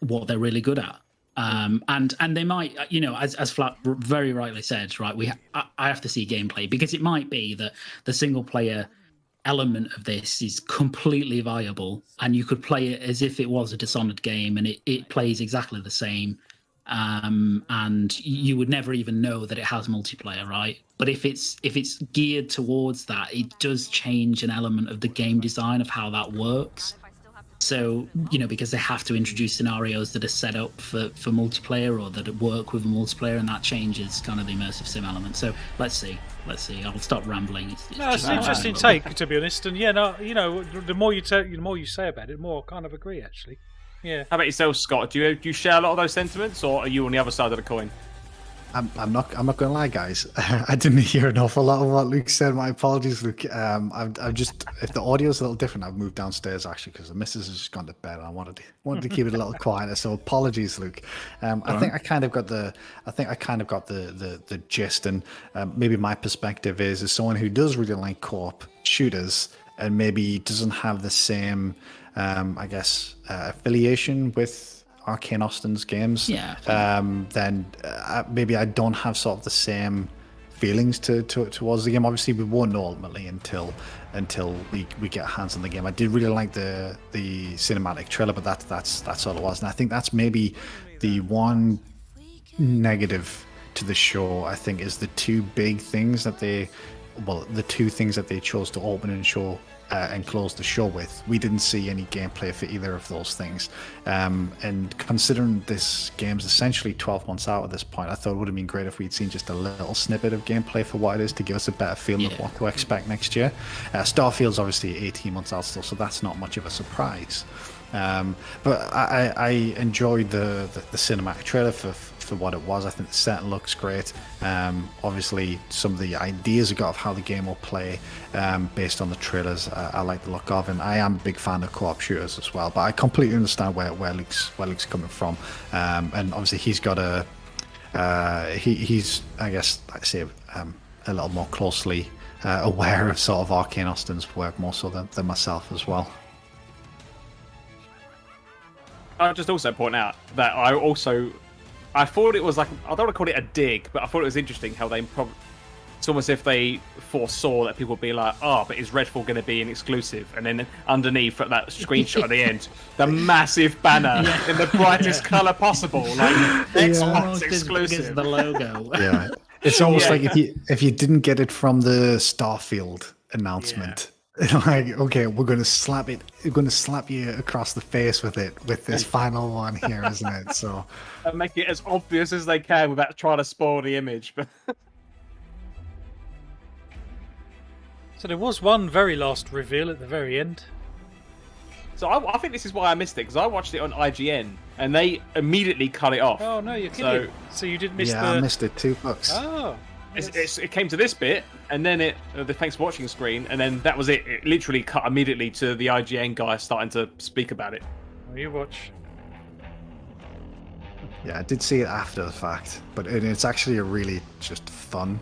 what they're really good at. And they might, as Flap very rightly said, right, I have to see gameplay, because it might be that the single player element of this is completely viable, and you could play it as if it was a Dishonored game, and it plays exactly the same, and you would never even know that it has multiplayer, right? But if it's geared towards that, it does change an element of the game design of how that works. So, because they have to introduce scenarios that are set up for multiplayer or that work with multiplayer, and that changes kind of the immersive sim element. So let's see. I'll stop rambling. It's an interesting take, to be honest. And the more you say about it, the more I kind of agree, actually. Yeah. How about yourself, Scott? Do you share a lot of those sentiments, or are you on the other side of the coin? I'm not gonna lie, guys. I didn't hear an awful lot of what Luke said. My apologies, Luke. I've just, if the audio's a little different, I've moved downstairs actually because the missus has just gone to bed and I wanted to keep it a little quieter. So apologies, Luke. I think I kind of got the gist, and maybe my perspective is someone who does really like co-op shooters and maybe doesn't have the same, affiliation with Arcane Austin's games, then maybe I don't have sort of the same feelings towards the game. Obviously, we won't know ultimately until we get hands on the game. I did really like the cinematic trailer, but that's all it was. And I think that's maybe the one negative to the show. I think is the two things that they chose to open and show. And close the show with. We didn't see any gameplay for either of those things. And considering this game's essentially 12 months out at this point, I thought it would have been great if we'd seen just a little snippet of gameplay for what it is to give us a better feeling of what to expect next year. Starfield's obviously 18 months out still, so that's not much of a surprise. But I enjoyed the cinematic trailer for what it was. I think the setting looks great. Obviously, some of the ideas I got of how the game will play based on the trailers, I like the look of, and I am a big fan of co-op shooters as well. But I completely understand where Luke's coming from, and obviously he's got he's I guess I'd say a little more closely aware of sort of Arcane Austin's work more so than myself as well. I'll just also point out that I thought it was like, I don't want to call it a dig, but I thought it was interesting how it's almost as if they foresaw that people would be like, but is Redfall going to be an exclusive? And then underneath at that screenshot at the end, the massive banner in the brightest colour possible, like Xbox exclusive. The logo. Yeah, it's almost like if you didn't get it from the Starfield announcement. Like, okay, we're going to slap you across the face with this final one here, isn't it? So, and make it as obvious as they can without trying to spoil the image. So there was one very last reveal at the very end. So I think this is why I missed it, because I watched it on IGN and they immediately cut it off. Oh no, you're kidding! So you didn't miss the... Yeah, I missed it too, Bucks. Oh. It came to this bit, and then the thanks for watching screen, and then that was it. It literally cut immediately to the IGN guy starting to speak about it. Well, you watch. Yeah, I did see it after the fact, but it's actually a really just fun,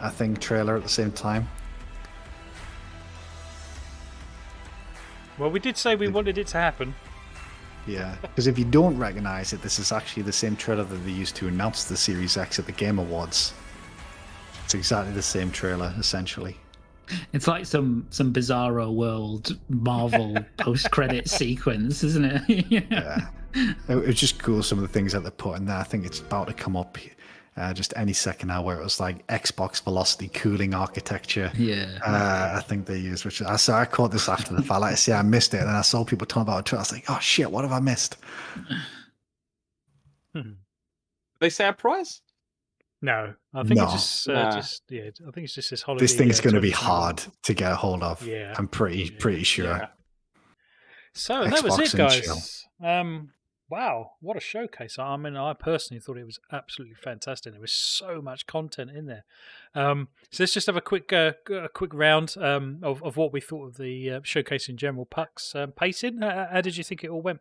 I think, trailer at the same time. Well, we did say we wanted it to happen. Yeah, because if you don't recognize it, this is actually the same trailer that they used to announce the Series X at the Game Awards. It's exactly the same trailer, essentially. It's like some bizarro world Marvel post-credit sequence, isn't it? Yeah. It was just cool, some of the things that they put in there. I think it's about to come up just any second now, where it was like Xbox Velocity cooling architecture. Yeah. I think they used, which I caught this after the fact. Like I say, I missed it, and I saw people talking about it too. I was like, oh shit, what have I missed? They say a price? No, I think it's just I think it's just this holiday. This thing's going to be hard to get a hold of. Yeah, I'm pretty sure. Yeah. So Xbox that was it, guys. Wow, what a showcase! I mean, I personally thought it was absolutely fantastic. There was so much content in there. So let's just have a quick round of what we thought of the showcase in general. Pucks, pacing. How did you think it all went?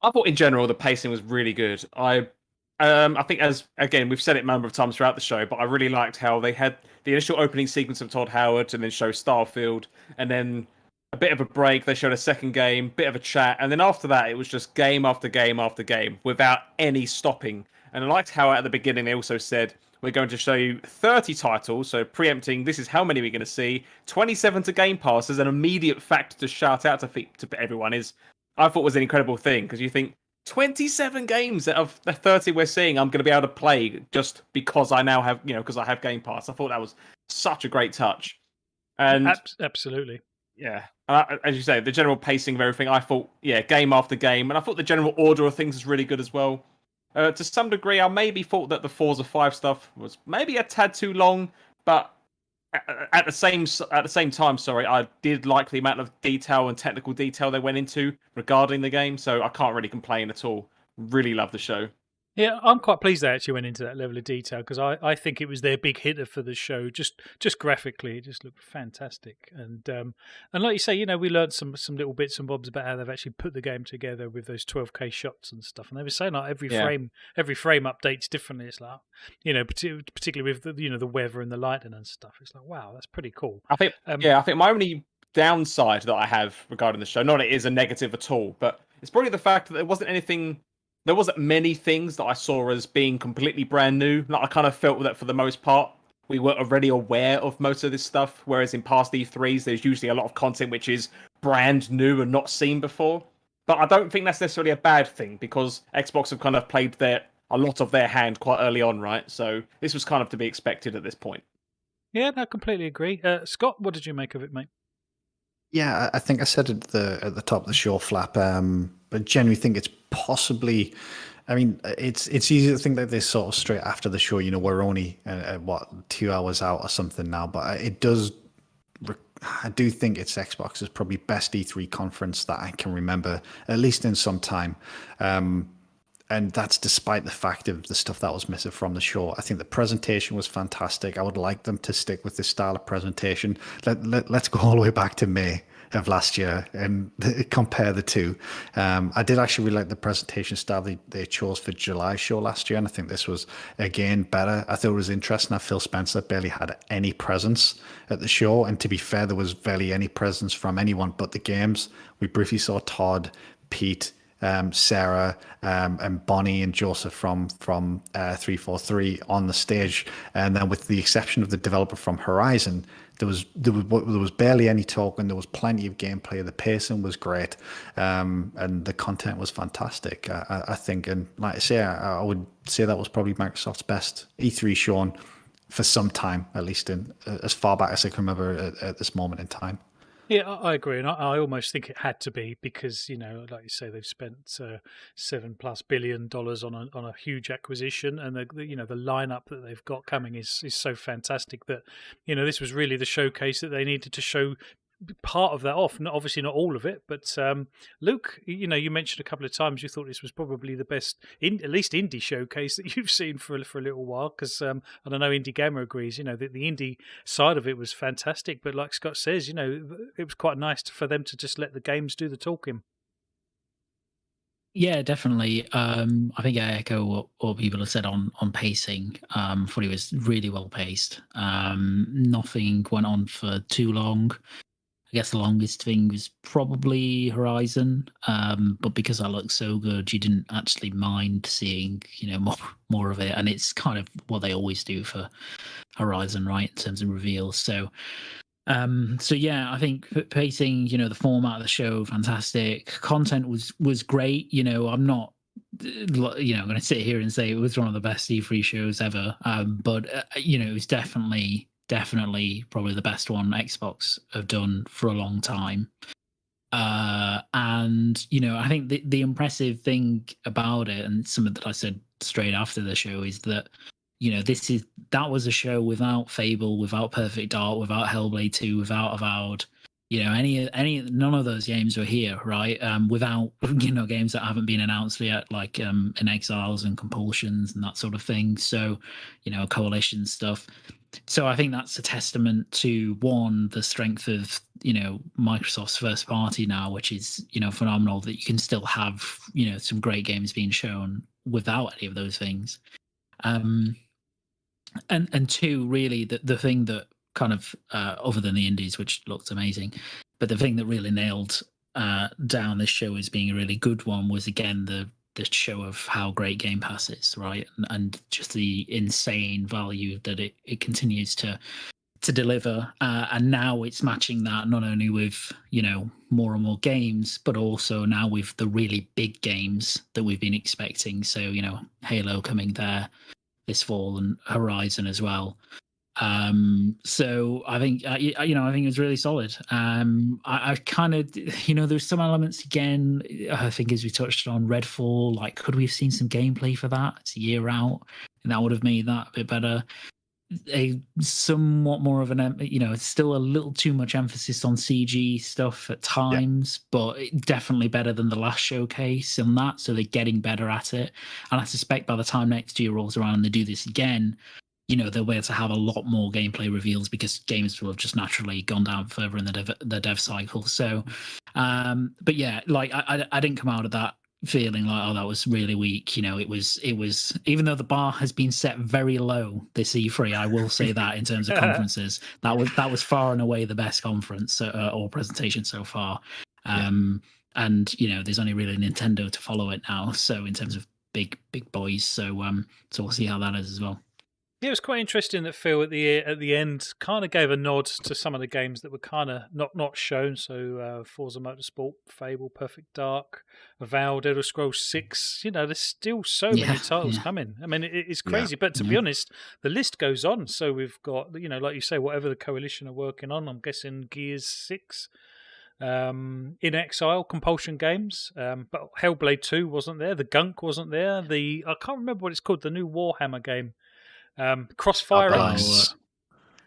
I thought in general the pacing was really good. I think, as again we've said it a number of times throughout the show, but I really liked how they had the initial opening sequence of Todd Howard, and then show Starfield, and then a bit of a break. They showed a second game, bit of a chat, and then after that, it was just game after game after game without any stopping. And I liked how at the beginning they also said, we're going to show you 30 titles, so preempting this is how many we're going to see. 27 to Game Pass as an immediate fact to shout out to everyone is, I thought was an incredible thing, because you think 27 games out of the 30 we're seeing, I'm going to be able to play just because I now have, because I have Game Pass. I thought that was such a great touch. And absolutely. yeah, as you say, the general pacing of everything, I thought, game after game. And I thought the general order of things is really good as well. To some degree, I maybe thought that the Forza 5 stuff was maybe a tad too long, but at the same time, I did like the amount of detail and technical detail they went into regarding the game, so I can't really complain at all. Really love the show. Yeah, I'm quite pleased they actually went into that level of detail because I think it was their big hitter for the show. Just graphically, it just looked fantastic. And like you say, we learned some little bits and bobs about how they've actually put the game together with those 12K shots and stuff. And they were saying like every frame updates differently. It's like, particularly with the weather and the lighting and stuff. It's like, wow, that's pretty cool. I think my only downside that I have regarding the show, not it is a negative at all, but it's probably the fact that there wasn't many things that I saw as being completely brand new. Like I kind of felt that for the most part, we were already aware of most of this stuff. Whereas in past E3s, there's usually a lot of content which is brand new and not seen before. But I don't think that's necessarily a bad thing because Xbox have kind of played a lot of their hand quite early on, right? So this was kind of to be expected at this point. Yeah, I completely agree. Scott, what did you make of it, mate? Yeah, I think I said at the top of the show, Flap. But genuinely think it's possibly. I mean, it's easy to think that this sort of straight after the show. We're only 2 hours out or something now, but it does. I do think it's Xbox's probably best E3 conference that I can remember, at least in some time. And that's despite the fact of the stuff that was missing from the show. I think the presentation was fantastic. I would like them to stick with this style of presentation. Let's go all the way back to May of last year and compare the two. I did actually really like the presentation style they chose for July show last year, and I think this was, again, better. I thought it was interesting that Phil Spencer barely had any presence at the show, and to be fair, there was barely any presence from anyone but the games. We briefly saw Todd, Pete, Sarah, and Bonnie and Joseph from 343 on the stage, and then with the exception of the developer from Horizon, there was barely any talk, and there was plenty of gameplay. The pacing was great, and the content was fantastic. I think, and like I say, I would say that was probably Microsoft's best E3 shown for some time, at least in as far back as I can remember at this moment in time. Yeah, I agree, and I almost think it had to be because like you say, they've spent $7+ billion on a huge acquisition, and the lineup that they've got coming is so fantastic that this was really the showcase that they needed to show part of that off. Obviously not all of it, but Luke, you mentioned a couple of times you thought this was probably the best, at least indie showcase that you've seen for a little while. Because I don't know, Indie Gamer agrees. The indie side of it was fantastic, but like Scott says, it was quite nice for them to just let the games do the talking. Yeah, definitely. I think I echo what people have said on pacing. Thought it was really well paced. Nothing went on for too long. I guess the longest thing was probably Horizon, but because that looked so good, you didn't actually mind seeing, more of it. And it's kind of what they always do for Horizon, right, in terms of reveals. So yeah, I think pacing, the format of the show, fantastic. Content was great. I'm not, going to sit here and say it was one of the best E3 shows ever, but it was definitely probably the best one Xbox have done for a long time. And I think the impressive thing about it, and something that I said straight after the show, is that that was a show without Fable, without Perfect Dark, without Hellblade 2, without Avowed. None of those games were here, right? Without games that haven't been announced yet, like In Exiles and Compulsions and that sort of thing. So Coalition stuff. So I think that's a testament to, one, the strength of Microsoft's first party now, which is phenomenal, that you can still have some great games being shown without any of those things. And two, really, the thing that kind of other than the indies, which looked amazing, but the thing that really nailed down this show as being a really good one was, again, the show of how great Game Pass is, right? And just the insane value that it continues to to deliver, and now it's matching that not only with more and more games, but also now with the really big games that we've been expecting. So Halo coming there this fall and Horizon as well. So I think I think it was really solid. I kind of there's some elements again. I think as we touched on Redfall, like could we have seen some gameplay for that? It's a year out, and that would have made that a bit better. A somewhat more of an it's still a little too much emphasis on CG stuff at times, but definitely better than the last showcase and that. So they're getting better at it, and I suspect by the time next year rolls around and they do this again, they'll be able to have a lot more gameplay reveals because games will have just naturally gone down further in the dev cycle. So, but yeah, like I didn't come out of that feeling like, oh, that was really weak. It was even though the bar has been set very low this E3, I will say that in terms of conferences, that was far and away the best conference or presentation so far. And there's only really Nintendo to follow it now. So in terms of big boys, so we'll see how that is as well. Yeah, it was quite interesting that Phil at the end kind of gave a nod to some of the games that were kind of not shown. So Forza Motorsport, Fable, Perfect Dark, Avowed, Elder Scrolls 6. There's still so many titles coming. I mean, it's crazy. But to be honest, the list goes on. So we've got, like you say, whatever the Coalition are working on. I'm guessing Gears 6. In Exile, Compulsion Games, but Hellblade 2 wasn't there. The Gunk wasn't there. I can't remember what it's called. The new Warhammer game. Crossfire X.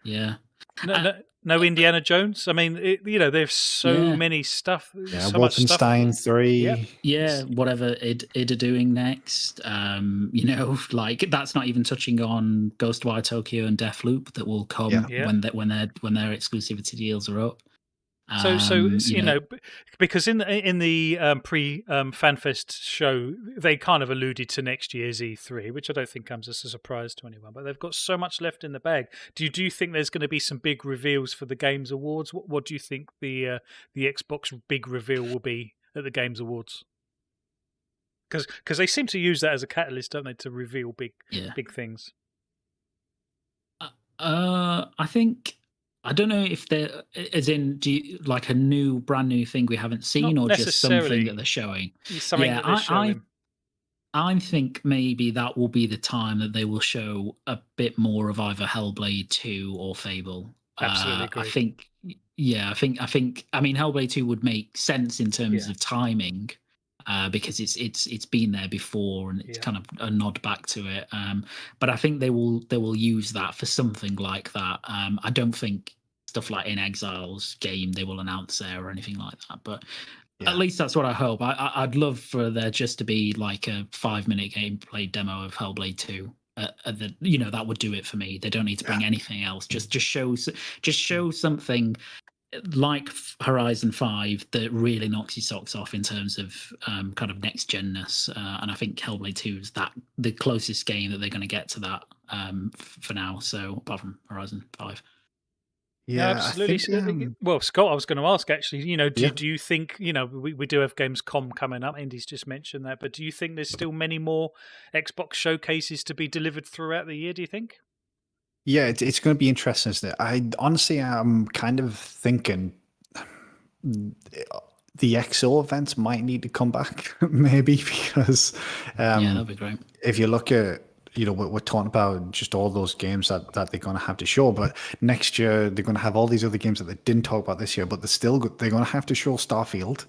No Indiana Jones. I mean, there's so many stuff. Yeah, so much stuff. Wolfenstein 3. Yeah, whatever id are doing next. Like that's not even touching on Ghostwire Tokyo and Deathloop that will come when their exclusivity deals are up. Because in the pre FanFest show, they kind of alluded to next year's E3, which I don't think comes as a surprise to anyone. But they've got so much left in the bag. Do you think there's going to be some big reveals for the Games Awards? What do you think the Xbox big reveal will be at the Games Awards? Because they seem to use that as a catalyst, don't they, to reveal big things? I think. I don't know if they're, as in, like a brand new thing we haven't seen, or just something that they're showing. Something that they're showing. I think maybe that will be the time that they will show a bit more of either Hellblade 2 or Fable. Absolutely agree. I think. I mean, Hellblade 2 would make sense in terms of timing. Because it's been there before and it's kind of a nod back to it. But I think they will use that for something like that. I don't think stuff like In Exile's game they will announce there or anything like that. But at least that's what I hope. I'd love for there just to be like a 5-minute gameplay demo of Hellblade 2. That would do it for me. They don't need to bring anything else. Just show something like Horizon 5 that really knocks your socks off in terms of kind of next genness, and I think Hellblade 2 is the closest game that they're going to get to that for now. So apart from Horizon 5. Yeah, absolutely. Well, Scott, I was going to ask actually. Do you think we do have Gamescom coming up? Andy's just mentioned that, but do you think there's still many more Xbox showcases to be delivered throughout the year? Do you think? Yeah, it's going to be interesting, isn't it? I honestly am kind of thinking the XO events might need to come back, maybe, because that'd be great. If you look at, we're talking about just all those games that they're going to have to show, but next year they're going to have all these other games that they didn't talk about this year, but they're going to have to show Starfield.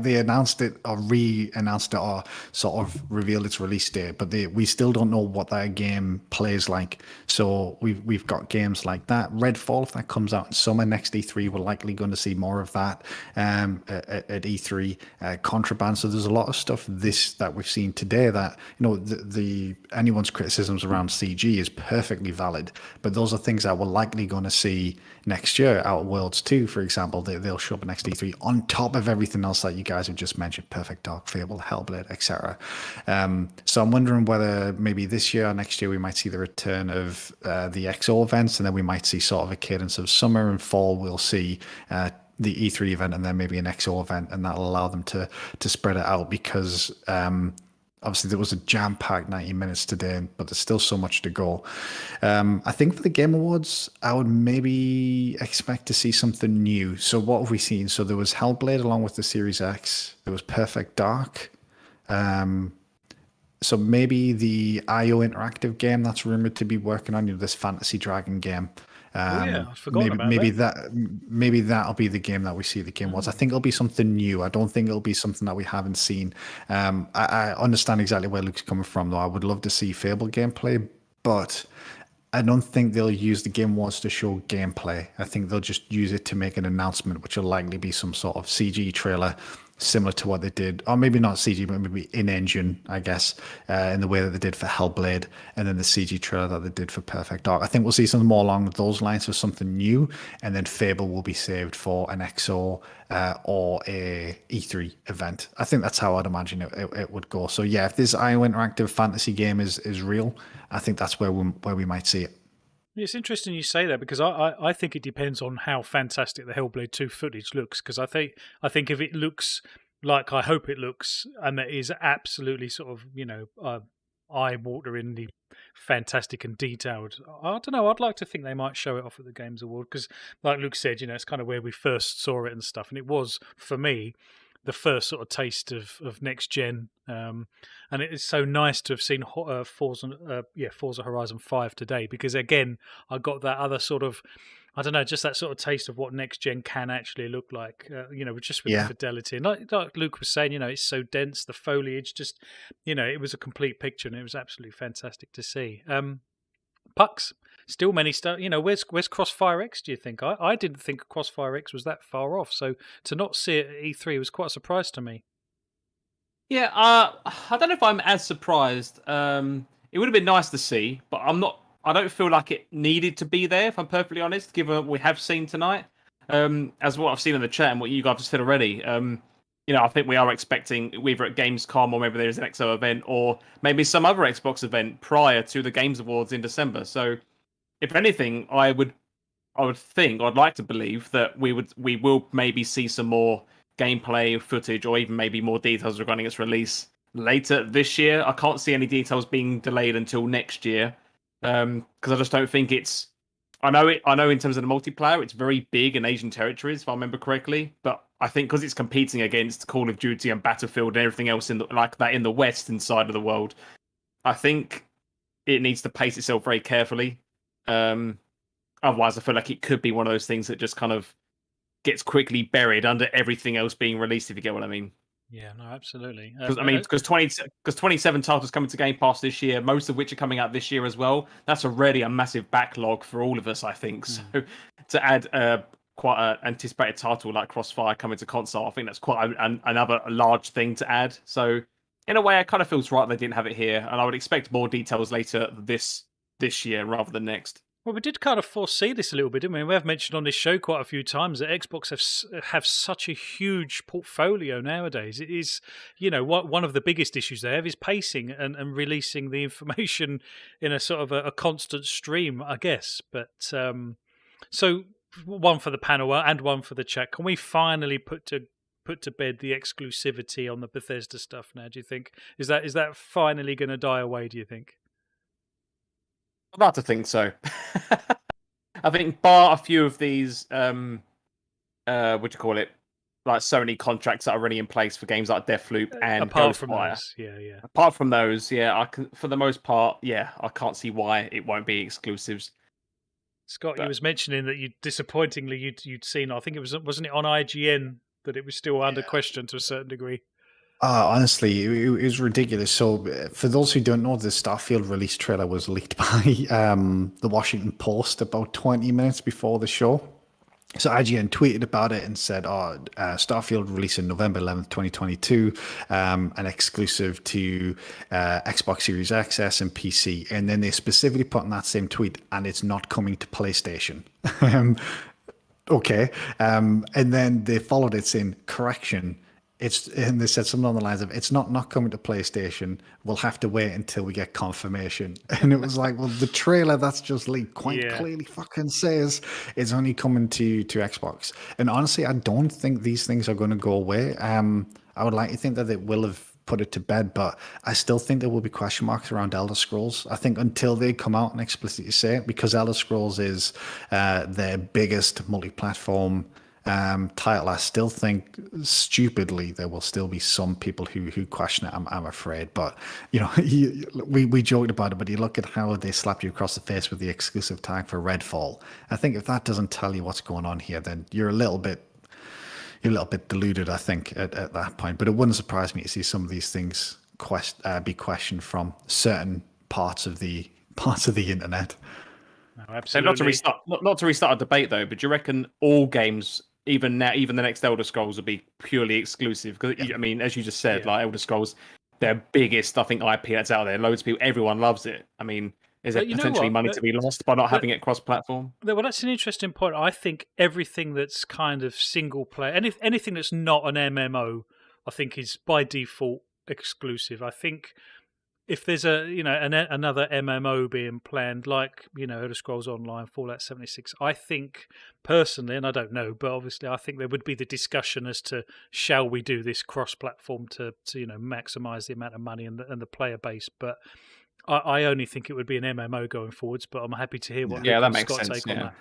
They announced it or re-announced it or sort of revealed its release date, but we still don't know what that game plays like. So we've got games like that. Redfall, if that comes out in summer next E3, we're likely going to see more of that at E3. Contraband. So there's a lot of stuff that we've seen today that anyone's criticisms around CG is perfectly valid, but those are things that we're likely going to see next year. Outer Worlds 2, for example, they'll show up at next E3 on top of everything else that you guys have just mentioned: Perfect Dark, Fable, Hellblade, etc. So I'm wondering whether maybe this year or next year we might see the return of the XO events, and then we might see sort of a cadence of summer and fall. We'll see the E3 event and then maybe an XO event, and that'll allow them to spread it out, because obviously there was a jam-packed 90 minutes today, but there's still so much to go. I think for the Game Awards, I would maybe expect to see something new. So what have we seen? So there was Hellblade along with the Series X. There was Perfect Dark. So maybe the IO Interactive game that's rumored to be working on, this Fantasy Dragon game. I forgot about that. Maybe that'll be the game that we see at the Game Awards. I think it'll be something new. I don't think it'll be something that we haven't seen. I understand exactly where Luke's coming from, though. I would love to see Fable gameplay, but I don't think they'll use the Game Awards to show gameplay. I think they'll just use it to make an announcement, which will likely be some sort of CG trailer, similar to what they did, or maybe not CG, but maybe in-engine, I guess, in the way that they did for Hellblade, and then the CG trailer that they did for Perfect Dark. I think we'll see something more along those lines for something new, and then Fable will be saved for an XO or a E3 event. I think that's how I'd imagine it would go. So yeah, if this IO Interactive fantasy game is real, I think that's where we might see it. It's interesting you say that, because I think it depends on how fantastic the Hellblade 2 footage looks, because I think if it looks like I hope it looks, and that is absolutely sort of, eye-wateringly fantastic and detailed, I don't know, I'd like to think they might show it off at the Games Award, because like Luke said, it's kind of where we first saw it and stuff, and it was, for me, the first sort of taste of next gen, and it is so nice to have seen Forza Horizon 5 today, because again I got that other sort of, I don't know, just that sort of taste of what next gen can actually look like, just with the fidelity, and like Luke was saying, it's so dense, the foliage, just it was a complete picture, and it was absolutely fantastic to see. Pucks, still many stuff. Where's Crossfire X, do you think? I didn't think Crossfire X was that far off. So to not see it at E3 was quite a surprise to me. Yeah, I don't know if I'm as surprised. It would have been nice to see, but I don't feel like it needed to be there, if I'm perfectly honest, given what we have seen tonight. As what I've seen in the chat and what you guys have said already. I think we are expecting either at Gamescom, or maybe there's an XO event, or maybe some other Xbox event prior to the Games Awards in December. So, if anything, I would think, I'd like to believe that we will maybe see some more gameplay footage, or even maybe more details regarding its release later this year. I can't see any details being delayed until next year, because I just don't think it's. I know in terms of the multiplayer, it's very big in Asian territories, if I remember correctly. But I think because it's competing against Call of Duty and Battlefield and everything else in the Western side of the world, I think it needs to pace itself very carefully. Otherwise, I feel like it could be one of those things that just kind of gets quickly buried under everything else being released, if you get what I mean. Yeah, no, absolutely. Because 27 titles coming to Game Pass this year, most of which are coming out this year as well. That's already a massive backlog for all of us, I think. So to add quite an anticipated title like Crossfire coming to console, I think that's quite another large thing to add. So in a way, it kind of feels right they didn't have it here, and I would expect more details later this year rather than next. Well, we did kind of foresee this a little bit, didn't we? We have mentioned on this show quite a few times that Xbox have such a huge portfolio nowadays. It is, one of the biggest issues they have is pacing and releasing the information in a sort of a constant stream, I guess. But so one for the panel and one for the chat. Can we finally put to bed the exclusivity on the Bethesda stuff now? Do you think is that finally going to die away? Do you think? I'd like to think so. I think bar a few of these, what do you call it, like Sony contracts that are already in place for games like Deathloop and apart from Ghostwire. those, yeah. Apart from those, I can, for the most part, I can't see why it won't be exclusives. Scott, you was mentioning that you'd seen. I think wasn't it on IGN that it was still under question to a certain degree. Honestly, it was ridiculous. So, for those who don't know, the Starfield release trailer was leaked by the Washington Post about 20 minutes before the show. So IGN tweeted about it and said, Starfield releasing November 11th, 2022, an exclusive to Xbox Series X, S, and PC. And then they specifically put in that same tweet, and it's not coming to PlayStation. Okay. And then they followed it saying, correction, and they said something on the lines of, it's not coming to PlayStation. We'll have to wait until we get confirmation. And it was like, well, the trailer that's just leaked quite clearly fucking says it's only coming to Xbox. And honestly, I don't think these things are going to go away. I would like to think that it will have put it to bed, but I still think there will be question marks around Elder Scrolls. I think until they come out and explicitly say it, because Elder Scrolls is their biggest multi-platform title, I still think stupidly there will still be some people who question it. I'm afraid, but we joked about it, but you look at how they slap you across the face with the exclusive tag for Redfall. I think if that doesn't tell you what's going on here, then you're a little bit deluded, I think, at that point. But it wouldn't surprise me to see some of these things be questioned from certain parts of the internet. No, absolutely. Not to restart a debate though, but do you reckon all games, even now, even the next Elder Scrolls, will be purely exclusive? Because I mean, as you just said, like Elder Scrolls, their biggest, I think, IP that's out there. Loads of people, everyone loves it. I mean, is there potentially money to be lost by not having it cross-platform? Well, that's an interesting point. I think everything that's kind of single player, anything that's not an MMO, I think is by default exclusive. I think if there's another MMO being planned, like Elder Scrolls Online, Fallout 76, I think personally, and I don't know, but obviously I think there would be the discussion as to shall we do this cross-platform to maximize the amount of money and the player base, but. I only think it would be an MMO going forwards, but I'm happy to hear what Luke and Scott take on that.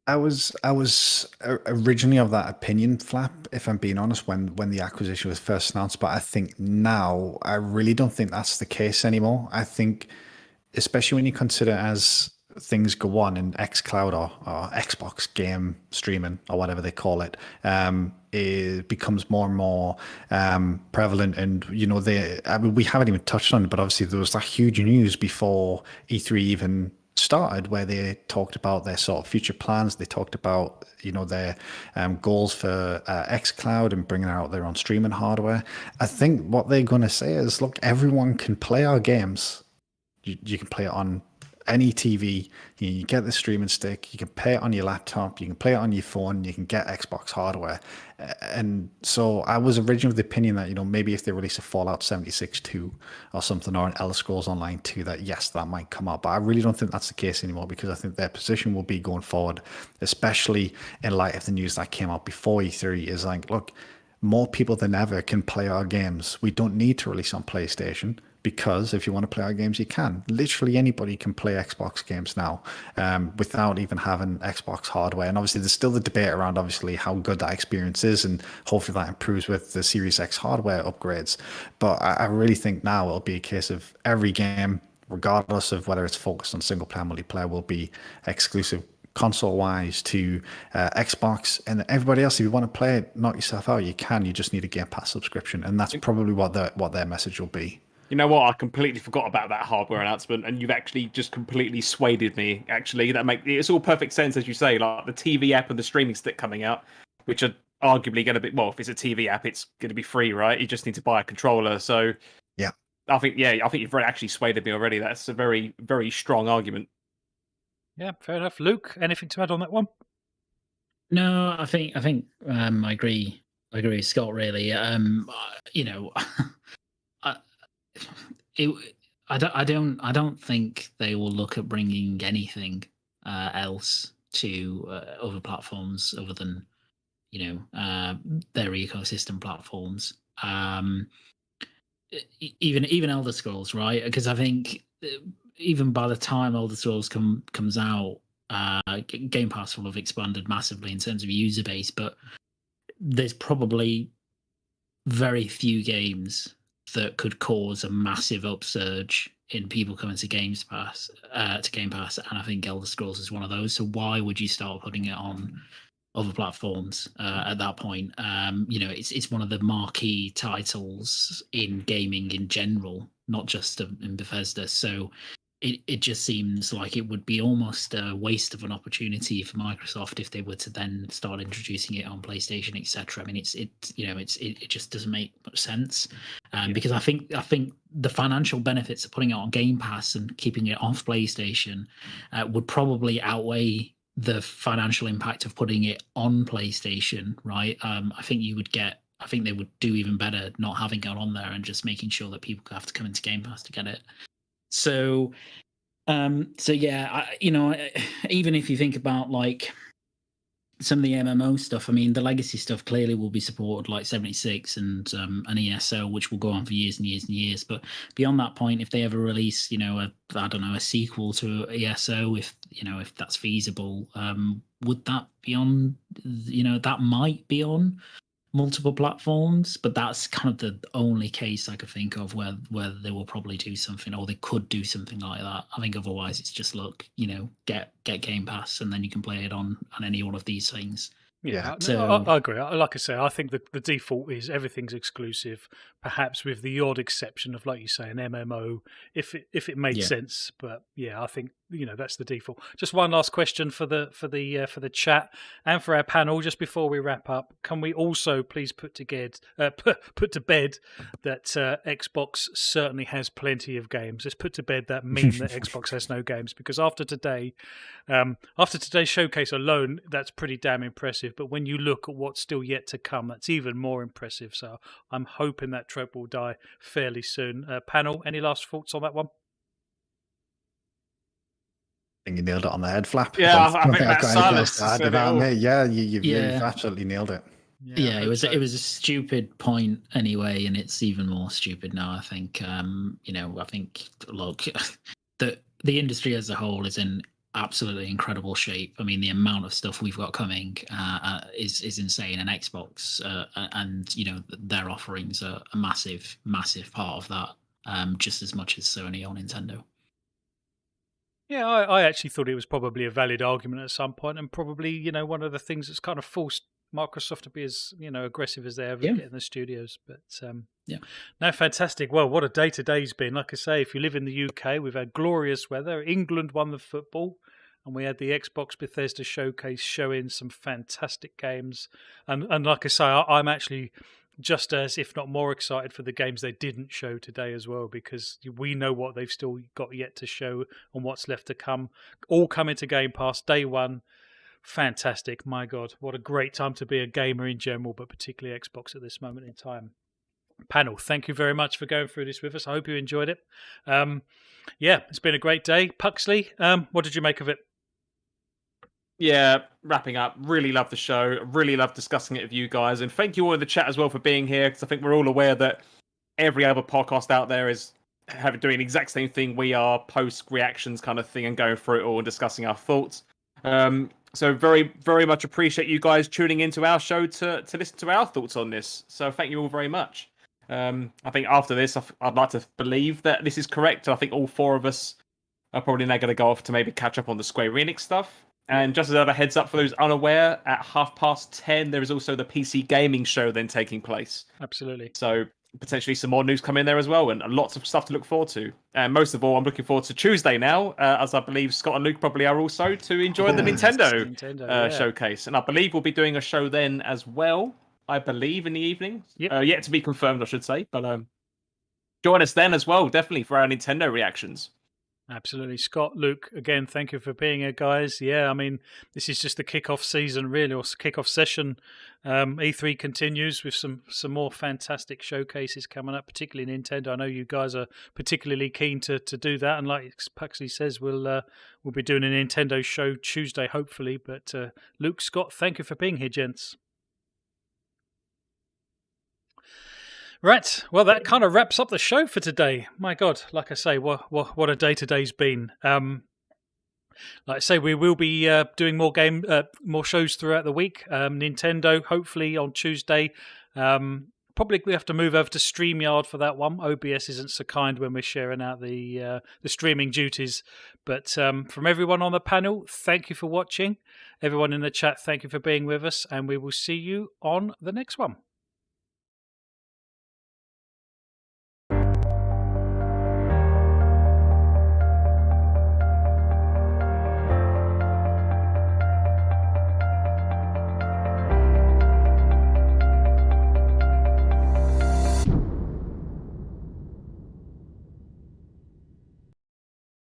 I was originally of that opinion, Flap, if I'm being honest, when the acquisition was first announced. But I think now I really don't think that's the case anymore. I think, especially when you consider as things go on in xCloud or Xbox game streaming or whatever they call it, it becomes more and more prevalent. And we haven't even touched on it, but obviously there was that huge news before E3 even started where they talked about their sort of future plans. They talked about their goals for xCloud and bringing out their own streaming hardware. I think what they're going to say is, look, everyone can play our games. You can play it on any TV, you get the streaming stick, you can play it on your laptop, you can play it on your phone, you can get Xbox hardware. And so I was originally of the opinion that, maybe if they release a Fallout 76 2 or something, or an Elder Scrolls Online 2, that yes, that might come out. But I really don't think that's the case anymore, because I think their position will be going forward, especially in light of the news that came out before E3, is like, look, more people than ever can play our games. We don't need to release on PlayStation, because if you want to play our games, you can. Literally anybody can play Xbox games now without even having Xbox hardware. And obviously there's still the debate around obviously how good that experience is, and hopefully that improves with the Series X hardware upgrades. But I really think now it'll be a case of every game, regardless of whether it's focused on single player, multiplayer, will be exclusive console-wise to Xbox. And everybody else, if you want to play it, knock yourself out, you can. You just need a Game Pass subscription. And that's probably what their message will be. You know what? I completely forgot about that hardware announcement, and you've actually just completely swayed me. Actually, it's all perfect sense, as you say. Like the TV app and the streaming stick coming out, which are arguably going to be, well, if it's a TV app, it's going to be free, right? You just need to buy a controller. So yeah, I think you've actually swayed me already. That's a very, very strong argument. Yeah, fair enough. Luke, anything to add on that one? No, I think I agree. I agree with Scott, really. I don't think they will look at bringing anything else to other platforms other than their ecosystem platforms. Even Elder Scrolls, right? Because I think even by the time Elder Scrolls comes out, Game Pass will have expanded massively in terms of user base, but there's probably very few games that could cause a massive upsurge in people coming to Game Pass, and I think Elder Scrolls is one of those. So why would you start putting it on other platforms at that point? It's one of the marquee titles in gaming in general, not just in Bethesda. So it just seems like it would be almost a waste of an opportunity for Microsoft if they were to then start introducing it on PlayStation, etc. I mean, it just doesn't make much sense, because I think the financial benefits of putting it on Game Pass and keeping it off PlayStation would probably outweigh the financial impact of putting it on PlayStation, right? I think they would do even better not having it on there and just making sure that people have to come into Game Pass to get it. So yeah, even if you think about like some of the MMO stuff, I mean, the legacy stuff clearly will be supported, like 76 and an ESO, which will go on for years and years and years. But beyond that point, if they ever release, a sequel to ESO, if that's feasible, would that be on? That might be on multiple platforms, but that's kind of the only case I could think of where they will probably do something, or they could do something like that. I think otherwise it's just get Game Pass and then you can play it on any one of these things. Yeah, so I agree. Like I say, I think the default is everything's exclusive, perhaps with the odd exception of, like you say, an MMO, if it made sense. But yeah, I think that's the default. Just one last question for the chat and for our panel, just before we wrap up. Can we also please put to bed that Xbox certainly has plenty of games? Let's put to bed that meme that Xbox has no games, because after today's showcase alone, that's pretty damn impressive. But when you look at what's still yet to come, that's even more impressive. So I'm hoping that trope will die fairly soon. Panel, any last thoughts on that one? I think you nailed it on the head, Flap. Yeah, I think that's silence. Yeah, you've absolutely nailed it. Yeah, it was a stupid point anyway, and it's even more stupid now. I think look, the industry as a whole is in absolutely incredible shape. I mean, the amount of stuff we've got coming is insane, and Xbox and their offerings are a massive part of that, just as much as Sony or Nintendo. Yeah, I actually thought it was probably a valid argument at some point, and probably one of the things that's kind of forced Microsoft to be as aggressive as they ever get in the studios. But no, fantastic. Well, what a day today's been. Like I say, if you live in the UK, we've had glorious weather. England won the football, and we had the Xbox Bethesda showcase showing some fantastic games. And like I say, I'm actually just as, if not more, excited for the games they didn't show today as well, because we know what they've still got yet to show and what's left to come. All coming to Game Pass day one. Fantastic. My God, what a great time to be a gamer in general, but particularly Xbox at this moment in time. Panel, thank you very much for going through this with us. I hope you enjoyed it. It's been a great day. Puxley, what did you make of it? Yeah, wrapping up. Really love the show. Really love discussing it with you guys. And thank you all in the chat as well for being here, because I think we're all aware that every other podcast out there is doing the exact same thing we are, post reactions kind of thing, and going through it all and discussing our thoughts. So very, very much appreciate you guys tuning into our show to listen to our thoughts on this. So thank you all very much. I think after this, I'd like to believe that this is correct. I think all four of us are probably now going to go off to maybe catch up on the Square Enix stuff. And just as a heads up for those unaware, at 10:30, there is also the PC gaming show then taking place. Absolutely. So potentially some more news come in there as well, and lots of stuff to look forward to. And most of all, I'm looking forward to Tuesday now, as I believe Scott and Luke probably are also, to enjoy the Nintendo showcase. And I believe we'll be doing a show then as well, I believe, in the evening. Yep. Yet to be confirmed, I should say. But join us then as well, definitely, for our Nintendo reactions. Absolutely. Scott, Luke, again, thank you for being here, guys. Yeah, I mean, this is just the kickoff season, really, or kickoff session. E3 continues with some more fantastic showcases coming up, particularly Nintendo. I know you guys are particularly keen to do that, and like Puxley says, we'll be doing a Nintendo show Tuesday, hopefully. But Luke, Scott, thank you for being here, gents. Right, well, that kind of wraps up the show for today. My God, like I say, what a day today's been. Like I say, we will be doing more shows throughout the week. Nintendo, hopefully on Tuesday. Probably we have to move over to StreamYard for that one. OBS isn't so kind when we're sharing out the streaming duties. But from everyone on the panel, thank you for watching. Everyone in the chat, thank you for being with us, and we will see you on the next one.